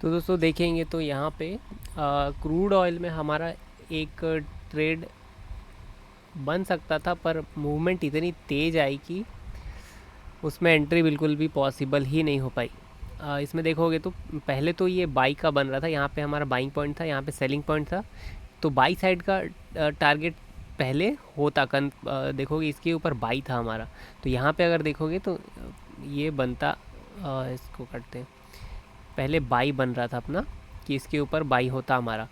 तो दोस्तों देखेंगे तो यहाँ पे क्रूड ऑयल में हमारा एक ट्रेड बन सकता था, पर मूवमेंट इतनी तेज़ आई कि उसमें एंट्री बिल्कुल भी पॉसिबल ही नहीं हो पाई। इसमें देखोगे तो पहले तो ये बाई का बन रहा था, यहाँ पे हमारा बाइंग पॉइंट था, यहाँ पे सेलिंग पॉइंट था। तो बाई साइड का टारगेट पहले होता, देखोगे इसके ऊपर बाई था हमारा। तो यहाँ पे अगर देखोगे तो ये बनता, इसको करते हैं, पहले बाई बन रहा था अपना कि इसके ऊपर बाई होता हमारा।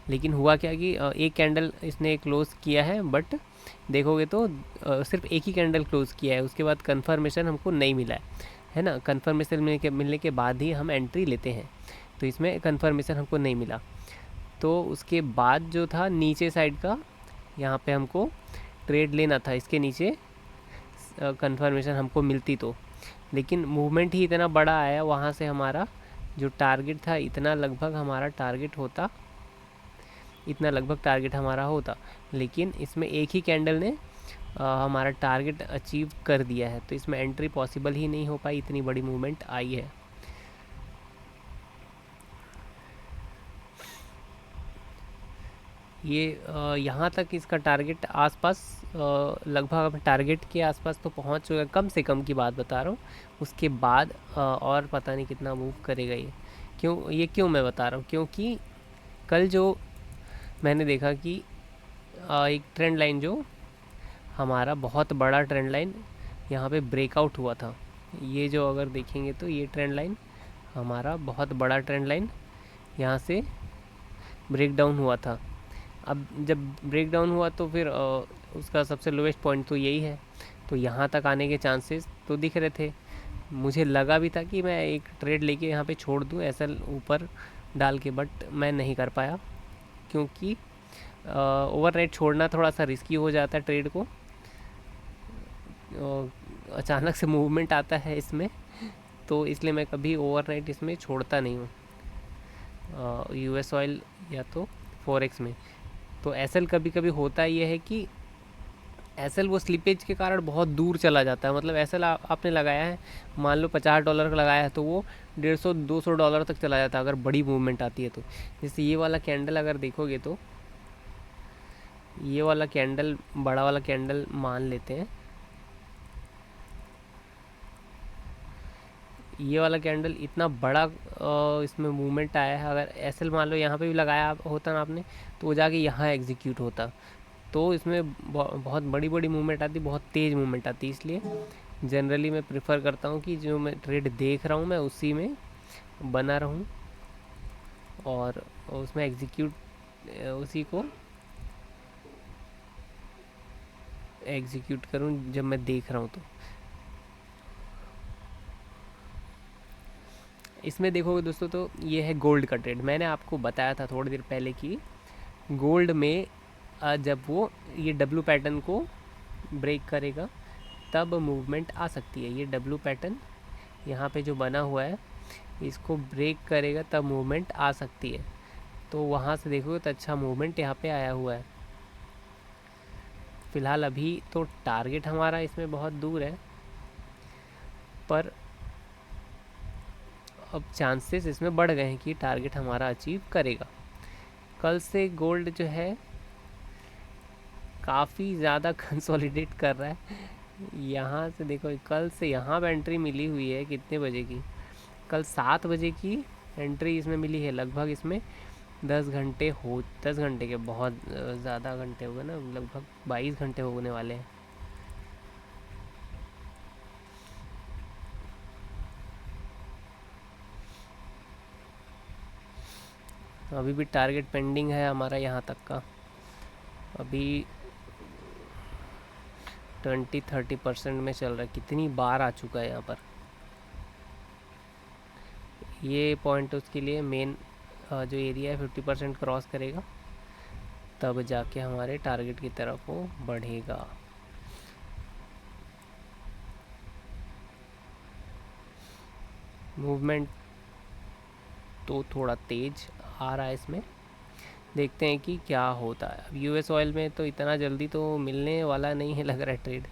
लेकिन हुआ क्या कि एक कैंडल इसने क्लोज़ किया है, बट देखोगे तो सिर्फ एक ही कैंडल क्लोज़ किया है, उसके बाद कंफर्मेशन हमको नहीं मिला है ना। कंफर्मेशन मिलने के बाद ही हम एंट्री लेते हैं, तो इसमें कंफर्मेशन हमको नहीं मिला। तो उसके बाद जो था नीचे साइड का, यहाँ पे हमको ट्रेड लेना था इसके नीचे, कंफर्मेशन हमको मिलती तो। लेकिन मूवमेंट ही इतना बड़ा आया, वहाँ से हमारा जो टारगेट था इतना लगभग हमारा टारगेट होता, इतना लगभग टारगेट हमारा होता। लेकिन इसमें एक ही कैंडल ने हमारा टारगेट अचीव कर दिया है, तो इसमें एंट्री पॉसिबल ही नहीं हो पाई, इतनी बड़ी मूवमेंट आई है। ये यहाँ तक इसका टारगेट आसपास, लगभग टारगेट के आसपास तो पहुँच चुका है, कम से कम की बात बता रहा हूँ। उसके बाद और पता नहीं कितना मूव करेगा ये। क्यों मैं बता रहा हूँ, क्योंकि कल जो मैंने देखा कि एक ट्रेंड लाइन जो हमारा बहुत बड़ा ट्रेंड लाइन यहाँ पे ब्रेकआउट हुआ था। ये जो अगर देखेंगे तो ये ट्रेंड लाइन हमारा बहुत बड़ा ट्रेंड लाइन यहाँ से ब्रेक डाउन हुआ था। अब जब ब्रेक डाउन हुआ तो फिर उसका सबसे लोवेस्ट पॉइंट तो यही है, तो यहाँ तक आने के चांसेस तो दिख रहे थे। मुझे लगा भी था कि मैं एक ट्रेड लेके यहाँ पे छोड़ दूँ, ऐसा ऊपर डाल के, बट मैं नहीं कर पाया क्योंकि ओवरनाइट छोड़ना थोड़ा सा रिस्की हो जाता है ट्रेड को। अचानक से मूवमेंट आता है इसमें, तो इसलिए मैं कभी ओवरनाइट इसमें छोड़ता नहीं हूँ यूएस ऑयल या तो फॉरेक्स में। तो एसएल कभी कभी होता ये है कि एसएल वो स्लिपेज के कारण बहुत दूर चला जाता है। मतलब एसएल आपने लगाया है, मान लो $50 का लगाया है, तो वो $150-200 तक चला जाता है अगर बड़ी मूवमेंट आती है तो। जैसे ये वाला कैंडल अगर देखोगे तो ये वाला कैंडल, बड़ा वाला कैंडल मान लेते हैं, ये वाला कैंडल इतना बड़ा इसमें मूवमेंट आया है। अगर एसएल मान लो यहाँ पे भी लगाया होता ना आपने, तो वो जाके यहाँ एग्जीक्यूट होता। तो इसमें बहुत बड़ी बड़ी मूवमेंट आती, बहुत तेज़ मूवमेंट आती। इसलिए जनरली मैं प्रेफर करता हूँ कि जो मैं ट्रेड देख रहा हूँ मैं उसी में बना रहूँ और उसमें एग्जीक्यूट, उसी को एग्जीक्यूट करूँ जब मैं देख रहा हूँ। तो इसमें देखोगे दोस्तों, तो ये है गोल्ड का ट्रेड। मैंने आपको बताया था थोड़ी देर पहले कि गोल्ड में जब वो ये डब्लू पैटर्न को ब्रेक करेगा तब मूवमेंट आ सकती है। ये डब्लू पैटर्न यहाँ पे जो बना हुआ है, इसको ब्रेक करेगा तब मूवमेंट आ सकती है। तो वहाँ से देखोगे तो अच्छा मूवमेंट यहाँ पे आया हुआ है। फ़िलहाल अभी तो टारगेट हमारा इसमें बहुत दूर है, पर अब चांसेस इसमें बढ़ गए हैं कि टारगेट हमारा अचीव करेगा। कल से गोल्ड जो है काफ़ी ज़्यादा कंसोलिडेट कर रहा है। यहाँ से देखो, कल से यहाँ पे एंट्री मिली हुई है कितने बजे की, कल 7 बजे की एंट्री इसमें मिली है। लगभग इसमें 10 घंटे के बहुत ज़्यादा घंटे हो गए ना, लगभग 22 घंटे होने वाले हैं। अभी भी टारगेट पेंडिंग है हमारा यहाँ तक का। अभी 20-30% में चल रहा है। कितनी बार आ चुका है यहाँ पर। ये पॉइंट उसके लिए मेन जो एरिया है 50% क्रॉस करेगा तब जाके हमारे टारगेट की तरफ वो बढ़ेगा। मूवमेंट तो थोड़ा तेज आ रहा है इसमें, देखते हैं कि क्या होता है। अब यूएस ऑयल में तो इतना जल्दी तो मिलने वाला नहीं है लग रहा है ट्रेड,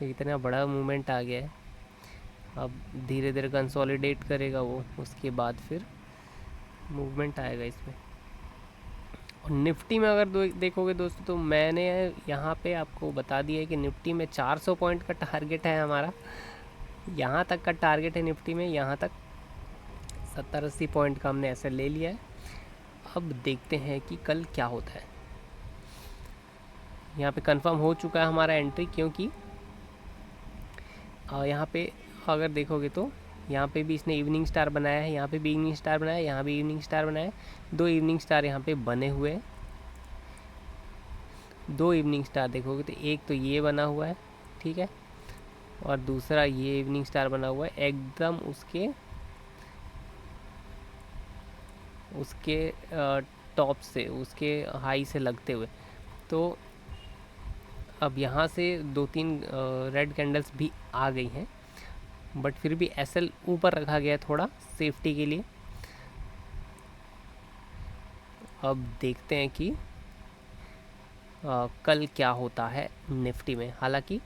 इतना बड़ा मूवमेंट आ गया है। अब धीरे धीरे कंसोलिडेट करेगा वो, उसके बाद फिर मूवमेंट आएगा इसमें। और निफ्टी में अगर देखोगे दोस्तों, तो मैंने यहाँ पे आपको बता दिया है कि निफ्टी में 400 पॉइंट का टारगेट है हमारा। यहाँ तक का टारगेट है निफ्टी में, यहाँ तक 70-80 पॉइंट का हमने ऐसे ले लिया है। अब देखते हैं कि कल क्या होता है। यहाँ पे कंफर्म हो चुका है हमारा एंट्री, क्योंकि यहाँ पे अगर देखोगे तो यहाँ पे भी इसने इवनिंग स्टार बनाया है, यहाँ पे भी इवनिंग स्टार बनाया है, यहाँ भी इवनिंग स्टार बनाया है। 2 इवनिंग स्टार यहाँ पे बने हुए हैं। 2 इवनिंग स्टार देखोगे तो एक तो ये बना हुआ है, ठीक है, और दूसरा ये इवनिंग स्टार बना हुआ है एकदम उसके टॉप से, उसके हाई से लगते हुए। तो अब यहाँ से 2-3 रेड कैंडल्स भी आ गई हैं, बट फिर भी एसएल ऊपर रखा गया है थोड़ा सेफ्टी के लिए। अब देखते हैं कि कल क्या होता है निफ्टी में। हालांकि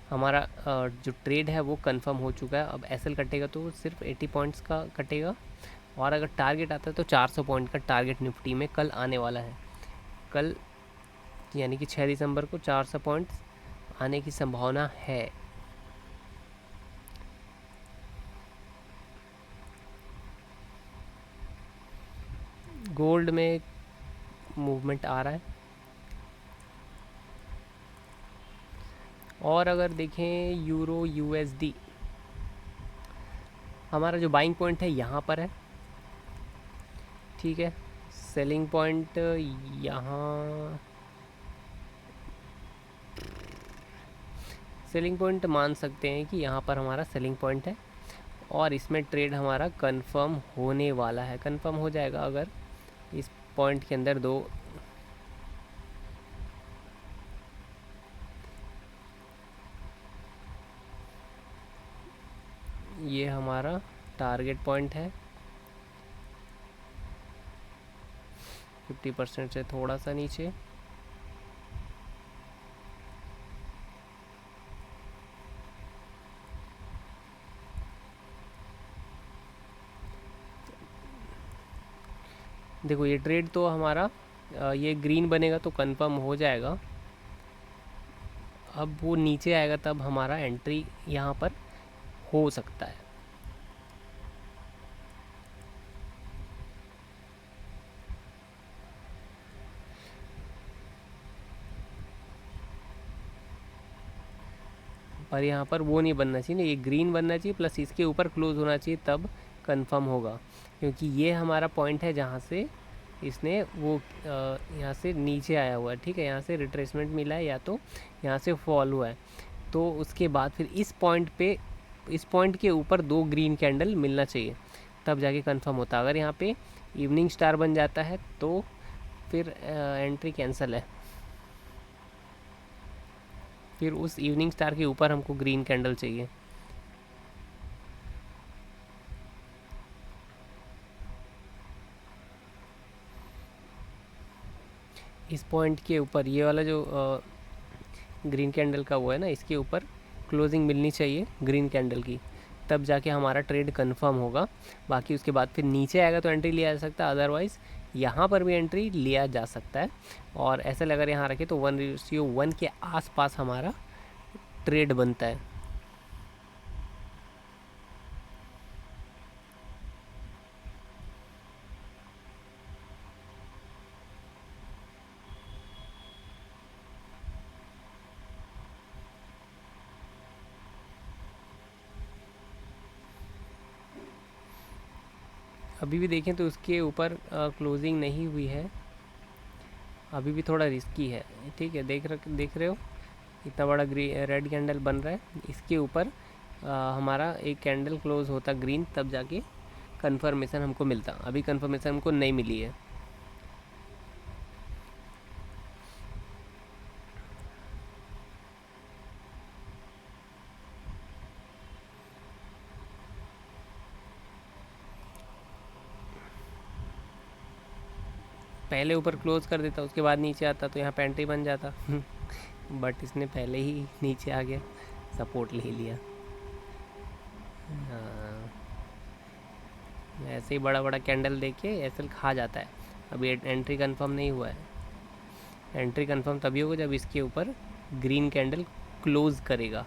हमारा जो ट्रेड है वो कंफर्म हो चुका है। अब एसएल कटेगा तो सिर्फ 80 पॉइंट्स का कटेगा, और अगर टारगेट आता है तो 400 पॉइंट का टारगेट निफ्टी में कल आने वाला है। कल यानी कि 6 दिसंबर को 400 पॉइंट्स आने की संभावना है। गोल्ड में मूवमेंट आ रहा है, और अगर देखें यूरो यूएसडी, हमारा जो बाइंग पॉइंट है यहाँ पर है, ठीक है। सेलिंग पॉइंट यहाँ, सेलिंग पॉइंट मान सकते हैं कि यहाँ पर हमारा सेलिंग पॉइंट है। और इसमें ट्रेड हमारा कंफर्म होने वाला है, कंफर्म हो जाएगा अगर इस पॉइंट के अंदर दो, ये हमारा टारगेट पॉइंट है 50% से थोड़ा सा नीचे। देखो ये ट्रेड तो हमारा ये ग्रीन बनेगा तो कंफर्म हो जाएगा। अब वो नीचे आएगा तब हमारा एंट्री यहाँ पर हो सकता है। पर यहाँ पर वो नहीं बनना चाहिए ना, ये ग्रीन बनना चाहिए प्लस इसके ऊपर क्लोज होना चाहिए तब कंफर्म होगा, क्योंकि ये हमारा पॉइंट है जहाँ से इसने वो यहाँ से नीचे आया हुआ है, ठीक है, यहाँ से रिट्रेसमेंट मिला है या तो यहाँ से फॉल हुआ है। तो उसके बाद फिर इस पॉइंट पे, इस पॉइंट के ऊपर दो ग्रीन कैंडल मिलना चाहिए तब जाके कंफर्म होता है। अगर यहाँ पे इवनिंग स्टार बन जाता है तो फिर एंट्री कैंसिल है, फिर उस इवनिंग स्टार के ऊपर हमको ग्रीन कैंडल चाहिए। इस पॉइंट के ऊपर ये वाला जो ग्रीन कैंडल का वो है ना, इसके ऊपर क्लोजिंग मिलनी चाहिए ग्रीन कैंडल की, तब जाके हमारा ट्रेड कंफर्म होगा। बाकी उसके बाद फिर नीचे आएगा तो एंट्री लिया जा सकता है, अदरवाइज़ यहाँ पर भी एंट्री लिया जा सकता है। और ऐसे अगर यहाँ रखे तो 1:1 के आसपास हमारा ट्रेड बनता है। अभी भी देखें तो उसके ऊपर क्लोजिंग नहीं हुई है, अभी भी थोड़ा रिस्की है, ठीक है। देख रहे हो इतना बड़ा रेड कैंडल बन रहा है, इसके ऊपर हमारा एक कैंडल क्लोज होता ग्रीन तब जाके कंफर्मेशन हमको मिलता। अभी कंफर्मेशन हमको नहीं मिली है। पहले ऊपर क्लोज कर देता उसके बाद नीचे आता तो यहाँ पे एंट्री बन जाता बट इसने पहले ही नीचे आ गया, सपोर्ट ले लिया। हाँ, ऐसे ही बड़ा बड़ा कैंडल देख के एसएल खा जाता है। अभी एंट्री कंफर्म नहीं हुआ है, एंट्री कंफर्म तभी होगा जब इसके ऊपर ग्रीन कैंडल क्लोज करेगा।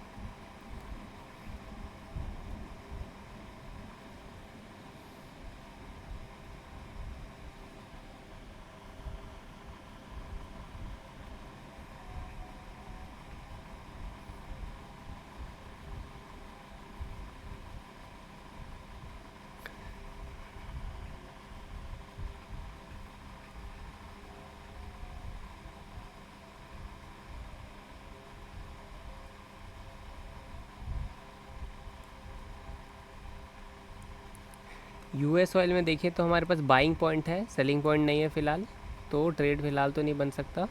यूएस ऑयल में देखें तो हमारे पास बाइंग पॉइंट है, सेलिंग पॉइंट नहीं है फ़िलहाल, तो ट्रेड फ़िलहाल तो नहीं बन सकता।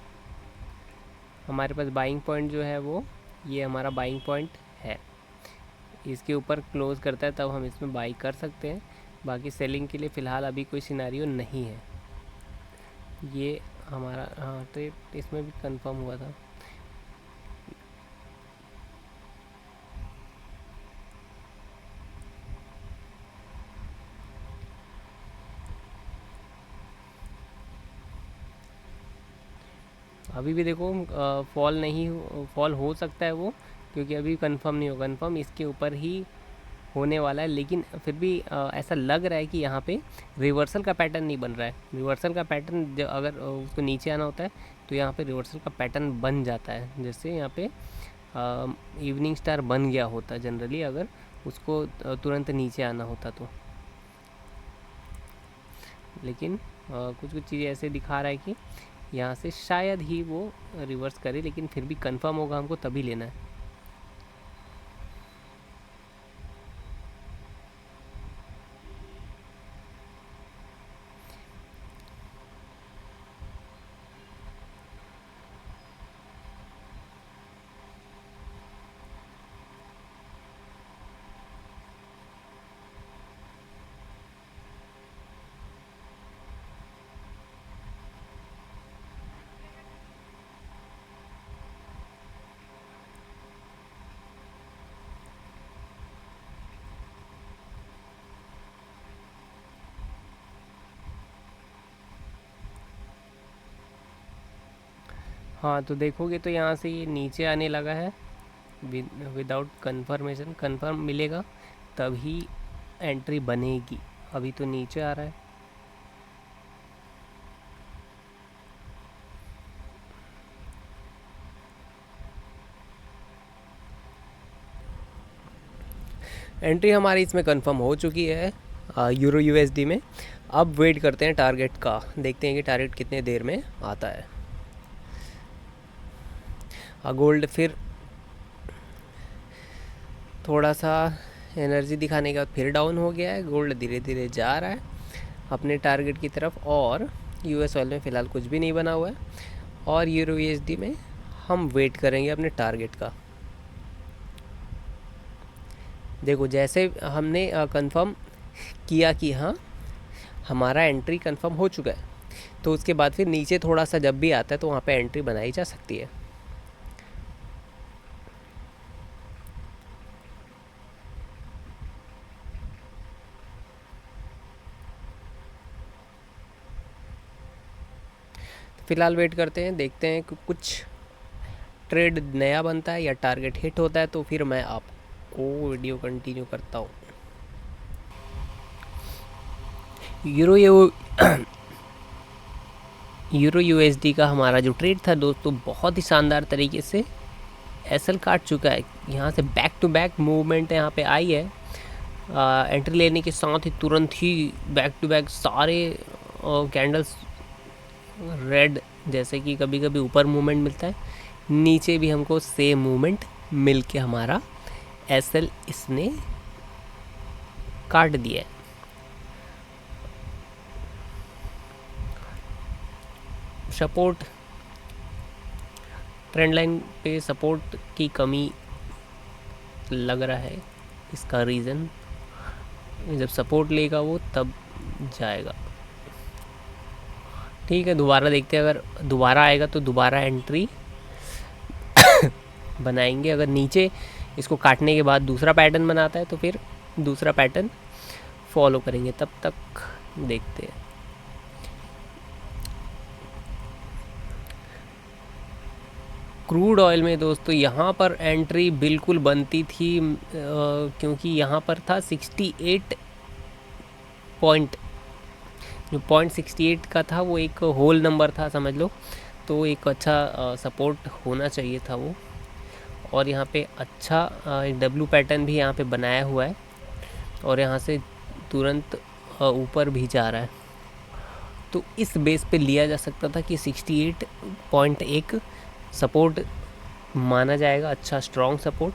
हमारे पास बाइंग पॉइंट जो है वो ये हमारा बाइंग पॉइंट है, इसके ऊपर क्लोज़ करता है तब हम इसमें बाई कर सकते हैं। बाकी सेलिंग के लिए फ़िलहाल अभी कोई सिनेरियो नहीं है। ये हमारा हाँ ट्रेड इसमें भी कंफर्म हुआ था। अभी भी देखो फॉल नहीं, फॉल हो सकता है वो, क्योंकि अभी कंफर्म नहीं हो, कंफर्म इसके ऊपर ही होने वाला है। लेकिन फिर भी ऐसा लग रहा है कि यहाँ पे रिवर्सल का पैटर्न नहीं बन रहा है। रिवर्सल का पैटर्न अगर उसको नीचे आना होता है तो यहाँ पे रिवर्सल का पैटर्न बन जाता है। जैसे यहाँ पे इवनिंग स्टार बन गया होता जनरली, अगर उसको तुरंत नीचे आना होता तो। लेकिन कुछ कुछ चीज़ें ऐसे दिखा रहा है कि यहाँ से शायद ही वो रिवर्स करे, लेकिन फिर भी कंफर्म होगा हमको तभी लेना है। हाँ, तो देखोगे तो यहाँ से ये नीचे आने लगा है। विदाउट कंफर्मेशन, कंफर्म मिलेगा तभी एंट्री बनेगी। अभी तो नीचे आ रहा है। एंट्री हमारी इसमें कंफर्म हो चुकी है यूरो यूएसडी में। अब वेट करते हैं टारगेट का, देखते हैं कि टारगेट कितने देर में आता है। गोल्ड फिर थोड़ा सा एनर्जी दिखाने के बाद फिर डाउन हो गया है। गोल्ड धीरे धीरे जा रहा है अपने टारगेट की तरफ, और यूएस ऑयल में फ़िलहाल कुछ भी नहीं बना हुआ है। और यूरो यूएसडी में हम वेट करेंगे अपने टारगेट का। देखो जैसे हमने कंफर्म किया कि हाँ हमारा एंट्री कंफर्म हो चुका है, तो उसके बाद फिर नीचे थोड़ा सा जब भी आता है तो वहाँ पे एंट्री बनाई जा सकती है। फ़िलहाल वेट करते हैं, देखते हैं कि कुछ ट्रेड नया बनता है या टारगेट हिट होता है तो फिर मैं आपको वीडियो कंटिन्यू करता हूँ। यूरो यूरो यूएसडी का हमारा जो ट्रेड था दोस्तों, बहुत ही शानदार तरीके से एसएल काट चुका है। यहाँ से बैक टू बैक मूवमेंट यहाँ पे आई है। एंट्री लेने के साथ ही तुरंत ही बैक टू बैक सारे कैंडल्स रेड, जैसे कि कभी कभी ऊपर मूवमेंट मिलता है, नीचे भी हमको सेम मूवमेंट मिल के हमारा एसएल इसने काट दिया है। सपोर्ट ट्रेंड लाइन पे सपोर्ट की कमी लग रहा है। इसका रीज़न, जब सपोर्ट लेगा वो तब जाएगा। ठीक है, दोबारा देखते हैं, अगर दोबारा आएगा तो दोबारा एंट्री बनाएंगे। अगर नीचे इसको काटने के बाद दूसरा पैटर्न बनाता है तो फिर दूसरा पैटर्न फॉलो करेंगे। तब तक देखते हैं। क्रूड ऑयल में दोस्तों यहाँ पर एंट्री बिल्कुल बनती थी, क्योंकि यहाँ पर था 68 पॉइंट, जो पॉइंट 68 का था वो एक होल नंबर था समझ लो, तो एक अच्छा सपोर्ट होना चाहिए था वो। और यहाँ पे अच्छा एक डब्ल्यू पैटर्न भी यहाँ पे बनाया हुआ है, और यहाँ से तुरंत ऊपर भी जा रहा है। तो इस बेस पे लिया जा सकता था कि 68 पॉइंट एक सपोर्ट माना जाएगा, अच्छा स्ट्रॉन्ग सपोर्ट।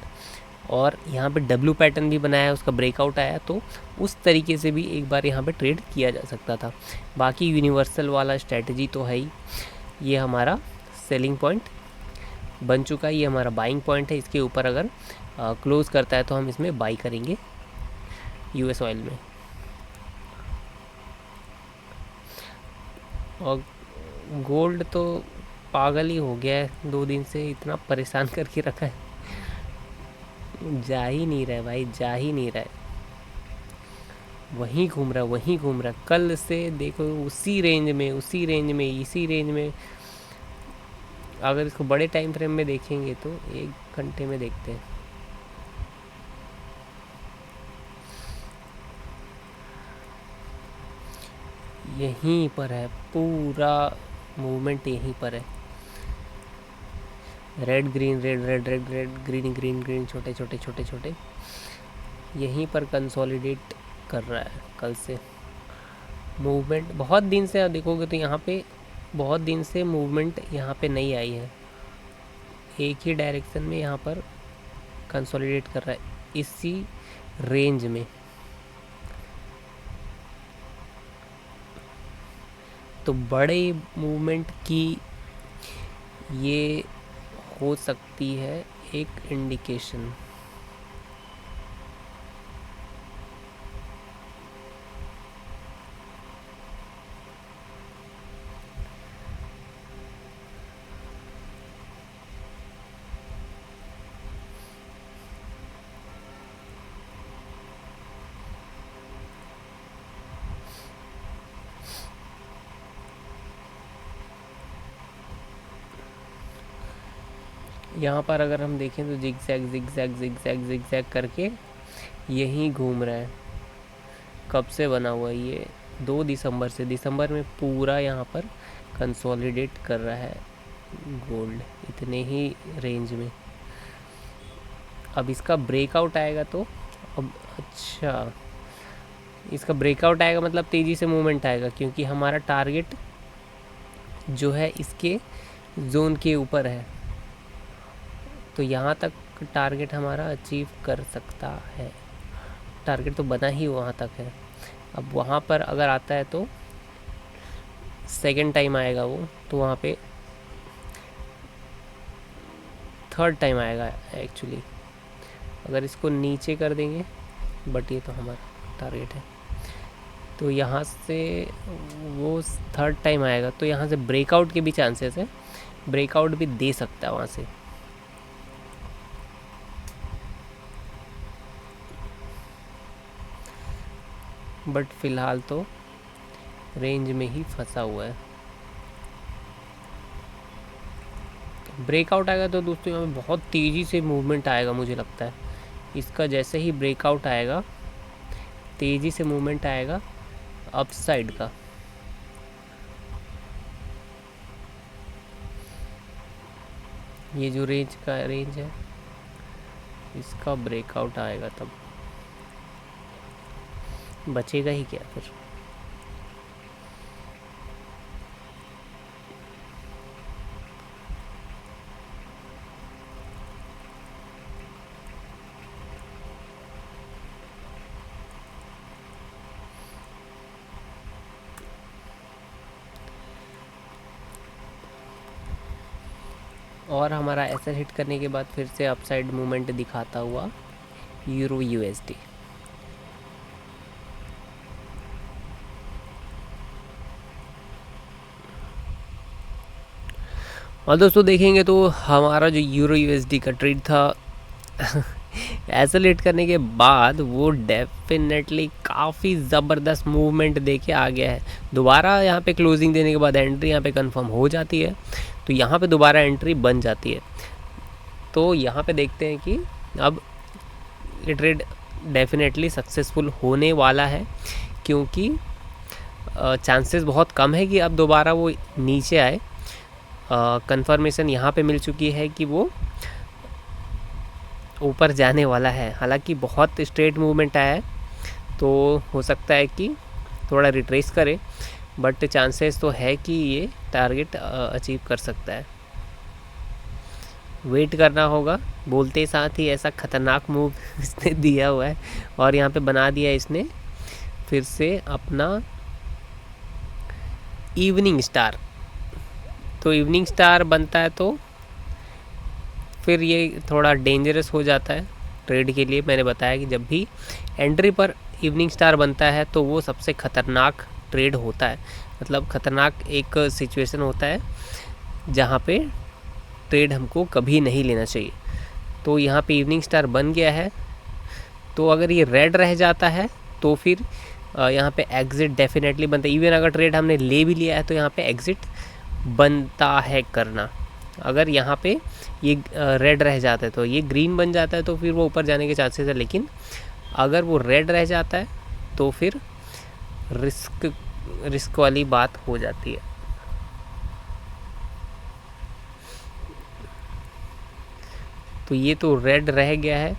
और यहाँ पे डब्ल्यू पैटर्न भी बनाया है, उसका ब्रेकआउट आया, तो उस तरीके से भी एक बार यहाँ पे ट्रेड किया जा सकता था। बाकी यूनिवर्सल वाला स्ट्रेटजी तो है ही। ये हमारा सेलिंग पॉइंट बन चुका है, ये हमारा बाइंग पॉइंट है। इसके ऊपर अगर क्लोज़ करता है तो हम इसमें बाई करेंगे यूएस ऑयल में। और गोल्ड तो पागल ही हो गया है, 2 दिन से इतना परेशान करके रखा है, जा ही नहीं रहा है भाई, जा ही नहीं रहा है। वहीं घूम रहा, वहीं घूम रहा। कल से देखो उसी रेंज में, उसी रेंज में, इसी रेंज में। अगर इसको बड़े टाइम फ्रेम में देखेंगे तो 1 घंटे में देखते हैं, यहीं पर है पूरा मूवमेंट, यहीं पर है। Red green red red red red green green green, छोटे छोटे छोटे छोटे, यहीं पर कंसोलिडेट कर रहा है कल से मूवमेंट। बहुत दिन से आप देखोगे तो यहाँ पे बहुत दिन से मूवमेंट यहाँ पे नहीं आई है, एक ही डायरेक्शन में यहाँ पर कंसोलिडेट कर रहा है इसी रेंज में। तो बड़े मूवमेंट की ये हो सकती है एक इंडिकेशन। यहाँ पर अगर हम देखें तो zig zag zig zag zig zag zig zag करके यहीं घूम रहा है। कब से बना हुआ है ये? 2 दिसंबर से। दिसंबर में पूरा यहाँ पर कंसोलिडेट कर रहा है गोल्ड, इतने ही रेंज में। अब इसका ब्रेकआउट आएगा तो अब अच्छा, इसका ब्रेकआउट आएगा मतलब तेज़ी से मूवमेंट आएगा, क्योंकि हमारा टारगेट जो है इसके जोन के ऊपर है, तो यहाँ तक टारगेट हमारा अचीव कर सकता है। टारगेट तो बना ही वहाँ तक है। अब वहाँ पर अगर आता है तो सेकंड टाइम आएगा वो, तो वहाँ पे थर्ड टाइम आएगा एक्चुअली। अगर इसको नीचे कर देंगे, बट ये तो हमारा टारगेट है, तो यहाँ से वो थर्ड टाइम आएगा, तो यहाँ से ब्रेकआउट के भी चांसेस है, ब्रेकआउट भी दे सकता है वहाँ से। बट फ़िलहाल तो रेंज में ही फंसा हुआ है। ब्रेकआउट आएगा तो दोस्तों यहाँ पे बहुत तेज़ी से मूवमेंट आएगा, मुझे लगता है इसका जैसे ही ब्रेकआउट आएगा तेज़ी से मूवमेंट आएगा अप साइड का। ये जो रेंज है इसका ब्रेकआउट आएगा तब बचेगा ही क्या फिर। और हमारा ऐसा हिट करने के बाद फिर से अपसाइड मूवमेंट दिखाता हुआ यूरो यूएसडी। और दोस्तों देखेंगे तो हमारा जो यूरो यूएसडी का ट्रेड था ऐसा लेट करने के बाद वो डेफिनेटली काफ़ी ज़बरदस्त मूवमेंट देके आ गया है। दोबारा यहाँ पे क्लोजिंग देने के बाद एंट्री यहाँ पे कंफर्म हो जाती है, तो यहाँ पे दोबारा एंट्री बन जाती है। तो यहाँ पे देखते हैं कि अब ये ट्रेड डेफिनेटली सक्सेसफुल होने वाला है, क्योंकि चांसेस बहुत कम है कि अब दोबारा वो नीचे आए। कंफर्मेशन यहाँ पे मिल चुकी है कि वो ऊपर जाने वाला है। हालांकि बहुत स्ट्रेट मूवमेंट आया है, तो हो सकता है कि थोड़ा रिट्रेस करे, बट चांसेस तो है कि ये टारगेट अचीव कर सकता है। वेट करना होगा। बोलते साथ ही ऐसा ख़तरनाक मूव इसने दिया हुआ है, और यहाँ पे बना दिया इसने फिर से अपना इवनिंग स्टार। तो इवनिंग स्टार बनता है तो फिर ये थोड़ा डेंजरस हो जाता है ट्रेड के लिए। मैंने बताया कि जब भी एंट्री पर इवनिंग स्टार बनता है तो वो सबसे ख़तरनाक ट्रेड होता है, मतलब ख़तरनाक एक सिचुएशन होता है जहाँ पे ट्रेड हमको कभी नहीं लेना चाहिए। तो यहाँ पे इवनिंग स्टार बन गया है, तो अगर ये रेड रह जाता है तो फिर यहाँ पे एग्ज़िट डेफिनेटली बनता है। इवन अगर ट्रेड हमने ले भी लिया है तो यहाँ पे एग्ज़िट बनता है करना। अगर यहाँ पे ये रेड रह जाता है तो ये ग्रीन बन जाता है, तो फिर वो ऊपर जाने के चांसेस है। लेकिन अगर वो रेड रह जाता है तो फिर रिस्क वाली बात हो जाती है। तो ये तो रेड रह गया है,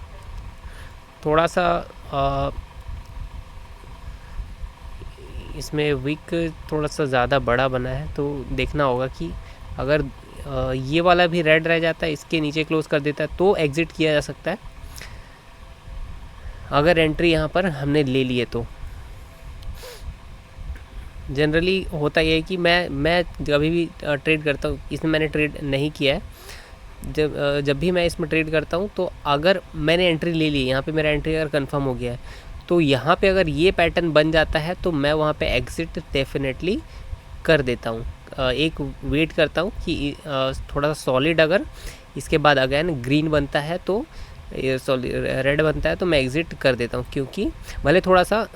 थोड़ा सा इसमें विक थोड़ा सा ज़्यादा बड़ा बना है, तो देखना होगा कि अगर ये वाला भी रेड रह जाता है, इसके नीचे क्लोज कर देता है तो एग्ज़िट किया जा सकता है, अगर एंट्री यहाँ पर हमने ले लिए तो। जनरली होता ये है कि मैं कभी भी ट्रेड करता हूँ, इसमें मैंने ट्रेड नहीं किया है, जब भी मैं इसमें ट्रेड करता हूँ तो अगर मैंने एंट्री ले ली, यहाँ पे मेरा एंट्री अगर कंफर्म हो गया है, तो यहाँ पे अगर ये पैटर्न बन जाता है तो मैं वहाँ पे एग्ज़िट डेफिनेटली कर देता हूँ। एक वेट करता हूँ कि थोड़ा सा सॉलिड अगर इसके बाद अगेन ग्रीन बनता है तो रेड बनता है तो मैं एग्ज़िट कर देता हूँ, क्योंकि भले थोड़ा सा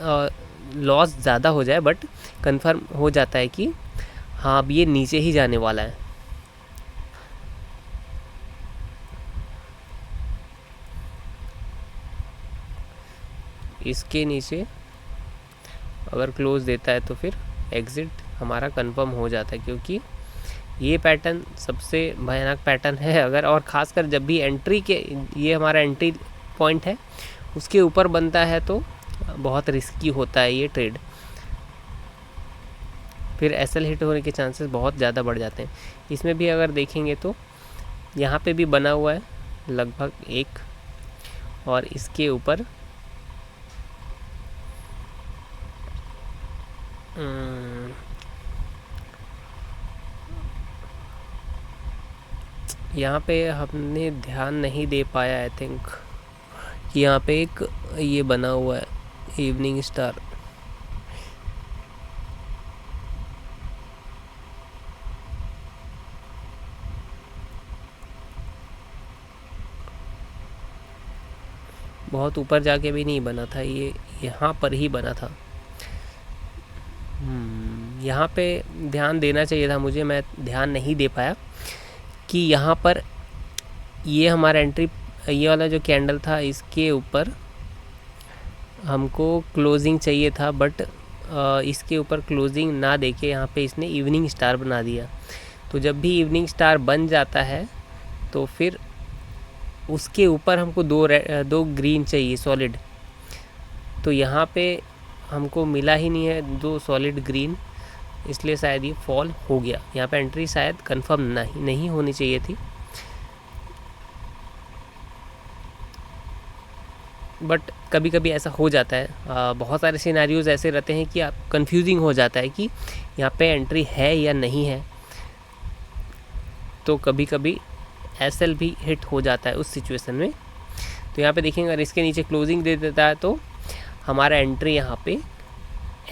लॉस ज़्यादा हो जाए बट कंफर्म हो जाता है कि हाँ अब ये नीचे ही जाने वाला है। इसके नीचे अगर क्लोज देता है तो फिर एग्ज़िट हमारा कंफर्म हो जाता है, क्योंकि ये पैटर्न सबसे भयानक पैटर्न है। अगर और ख़ासकर जब भी एंट्री के, ये हमारा एंट्री पॉइंट है, उसके ऊपर बनता है तो बहुत रिस्की होता है ये ट्रेड। फिर एसएल हिट होने के चांसेस बहुत ज़्यादा बढ़ जाते हैं। इसमें भी अगर देखेंगे तो यहाँ पे भी बना हुआ है लगभग एक, और इसके ऊपर यहाँ पे हमने ध्यान नहीं दे पाया आई थिंक कि यहाँ पे एक ये बना हुआ है इवनिंग स्टार। बहुत ऊपर जाके भी नहीं बना था, ये यहाँ पर ही बना था। यहाँ पे ध्यान देना चाहिए था मुझे, मैं ध्यान नहीं दे पाया कि यहाँ पर ये हमारा एंट्री, ये वाला जो कैंडल था इसके ऊपर हमको क्लोजिंग चाहिए था, बट इसके ऊपर क्लोजिंग ना देके यहाँ पे इसने इवनिंग स्टार बना दिया। तो जब भी इवनिंग स्टार बन जाता है तो फिर उसके ऊपर हमको दो ग्रीन चाहिए सॉलिड, तो यहाँ पे हमको मिला ही नहीं है दो सॉलिड ग्रीन, इसलिए शायद ये फॉल हो गया। यहाँ पे एंट्री शायद कंफर्म नहीं होनी चाहिए थी, बट कभी कभी ऐसा हो जाता है। बहुत सारे सिनेरियोज़ ऐसे रहते हैं कि आप कंफ्यूजिंग हो जाता है कि यहाँ पे एंट्री है या नहीं है, तो कभी कभी एसएल भी हिट हो जाता है उस सिचुएशन में। तो यहाँ पे देखेंगे अगर इसके नीचे क्लोजिंग दे देता है तो हमारा एंट्री यहाँ पे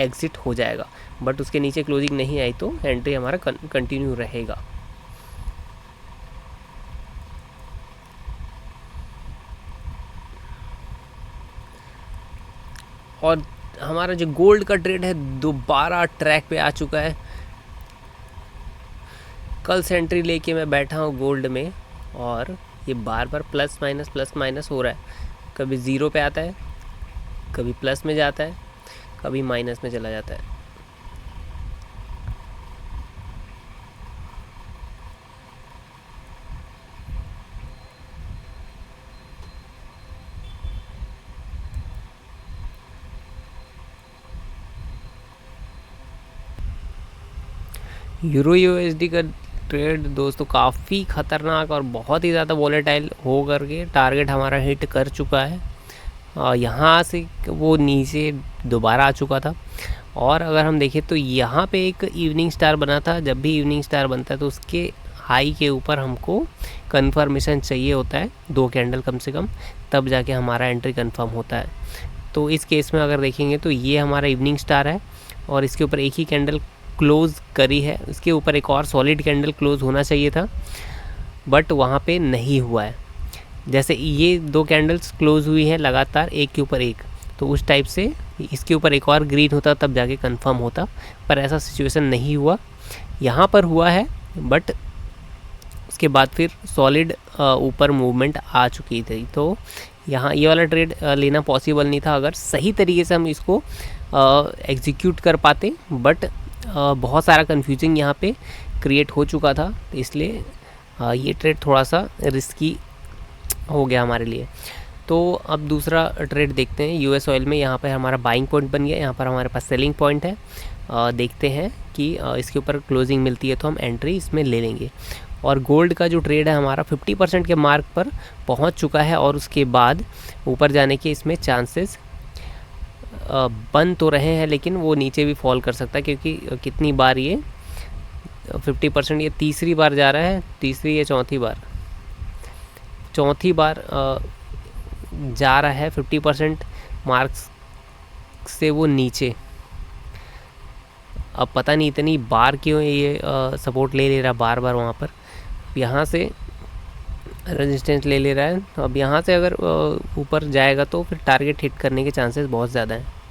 एग्ज़िट हो जाएगा, बट उसके नीचे क्लोजिंग नहीं आई तो एंट्री हमारा कंटिन्यू रहेगा। और हमारा जो गोल्ड का ट्रेड है दोबारा ट्रैक पे आ चुका है। कल से एंट्री लेके मैं बैठा हूँ गोल्ड में, और ये बार बार प्लस माइनस हो रहा है। कभी ज़ीरो पे आता है, कभी प्लस में जाता है, कभी माइनस में चला जाता है। यूरो यूएसडी का ट्रेड दोस्तों काफ़ी ख़तरनाक और बहुत ही ज़्यादा वॉलेटाइल हो करके टारगेट हमारा हिट कर चुका है। यहाँ से वो नीचे दोबारा आ चुका था, और अगर हम देखें तो यहाँ पे एक इवनिंग स्टार बना था। जब भी इवनिंग स्टार बनता है तो उसके हाई के ऊपर हमको कंफर्मेशन चाहिए होता है, 2 कैंडल कम से कम, तब जाके हमारा एंट्री कंफर्म होता है। तो इस केस में अगर देखेंगे तो ये हमारा इवनिंग स्टार है और इसके ऊपर एक ही कैंडल क्लोज़ करी है, इसके ऊपर एक और सॉलिड कैंडल क्लोज़ होना चाहिए था, बट वहाँ पे नहीं हुआ है। जैसे ये 2 कैंडल्स क्लोज़ हुई हैं लगातार एक के ऊपर एक, तो उस टाइप से इसके ऊपर एक और ग्रीन होता तब जाके कंफर्म होता, पर ऐसा सिचुएशन नहीं हुआ। यहाँ पर हुआ है, बट उसके बाद फिर सॉलिड ऊपर मूवमेंट आ चुकी थी, तो यहाँ ये वाला ट्रेड लेना पॉसिबल नहीं था अगर सही तरीके से हम इसको एग्जीक्यूट कर पाते, बट बहुत सारा कन्फ्यूजिंग यहाँ पे क्रिएट हो चुका था, इसलिए ये ट्रेड थोड़ा सा रिस्की हो गया हमारे लिए। तो अब दूसरा ट्रेड देखते हैं यूएस ऑयल में। यहाँ पर हमारा बाइंग पॉइंट बन गया, यहाँ पर हमारे पास सेलिंग पॉइंट है। देखते हैं कि इसके ऊपर क्लोजिंग मिलती है तो हम एंट्री इसमें ले लेंगे। और गोल्ड का जो ट्रेड है हमारा 50% के मार्क पर पहुँच चुका है, और उसके बाद ऊपर जाने के इसमें चांसेस बन तो रहे हैं, लेकिन वो नीचे भी फॉल कर सकता है, क्योंकि कितनी बार ये 50%, ये तीसरी बार जा रहा है, तीसरी या चौथी बार जा रहा है 50% मार्क्स से वो नीचे। अब पता नहीं इतनी बार क्यों ये सपोर्ट ले रहा बार बार, वहाँ पर यहाँ से रेजिस्टेंस ले रहा है। अब यहाँ से अगर ऊपर जाएगा तो फिर टारगेट हिट करने के चांसेस बहुत ज़्यादा हैं।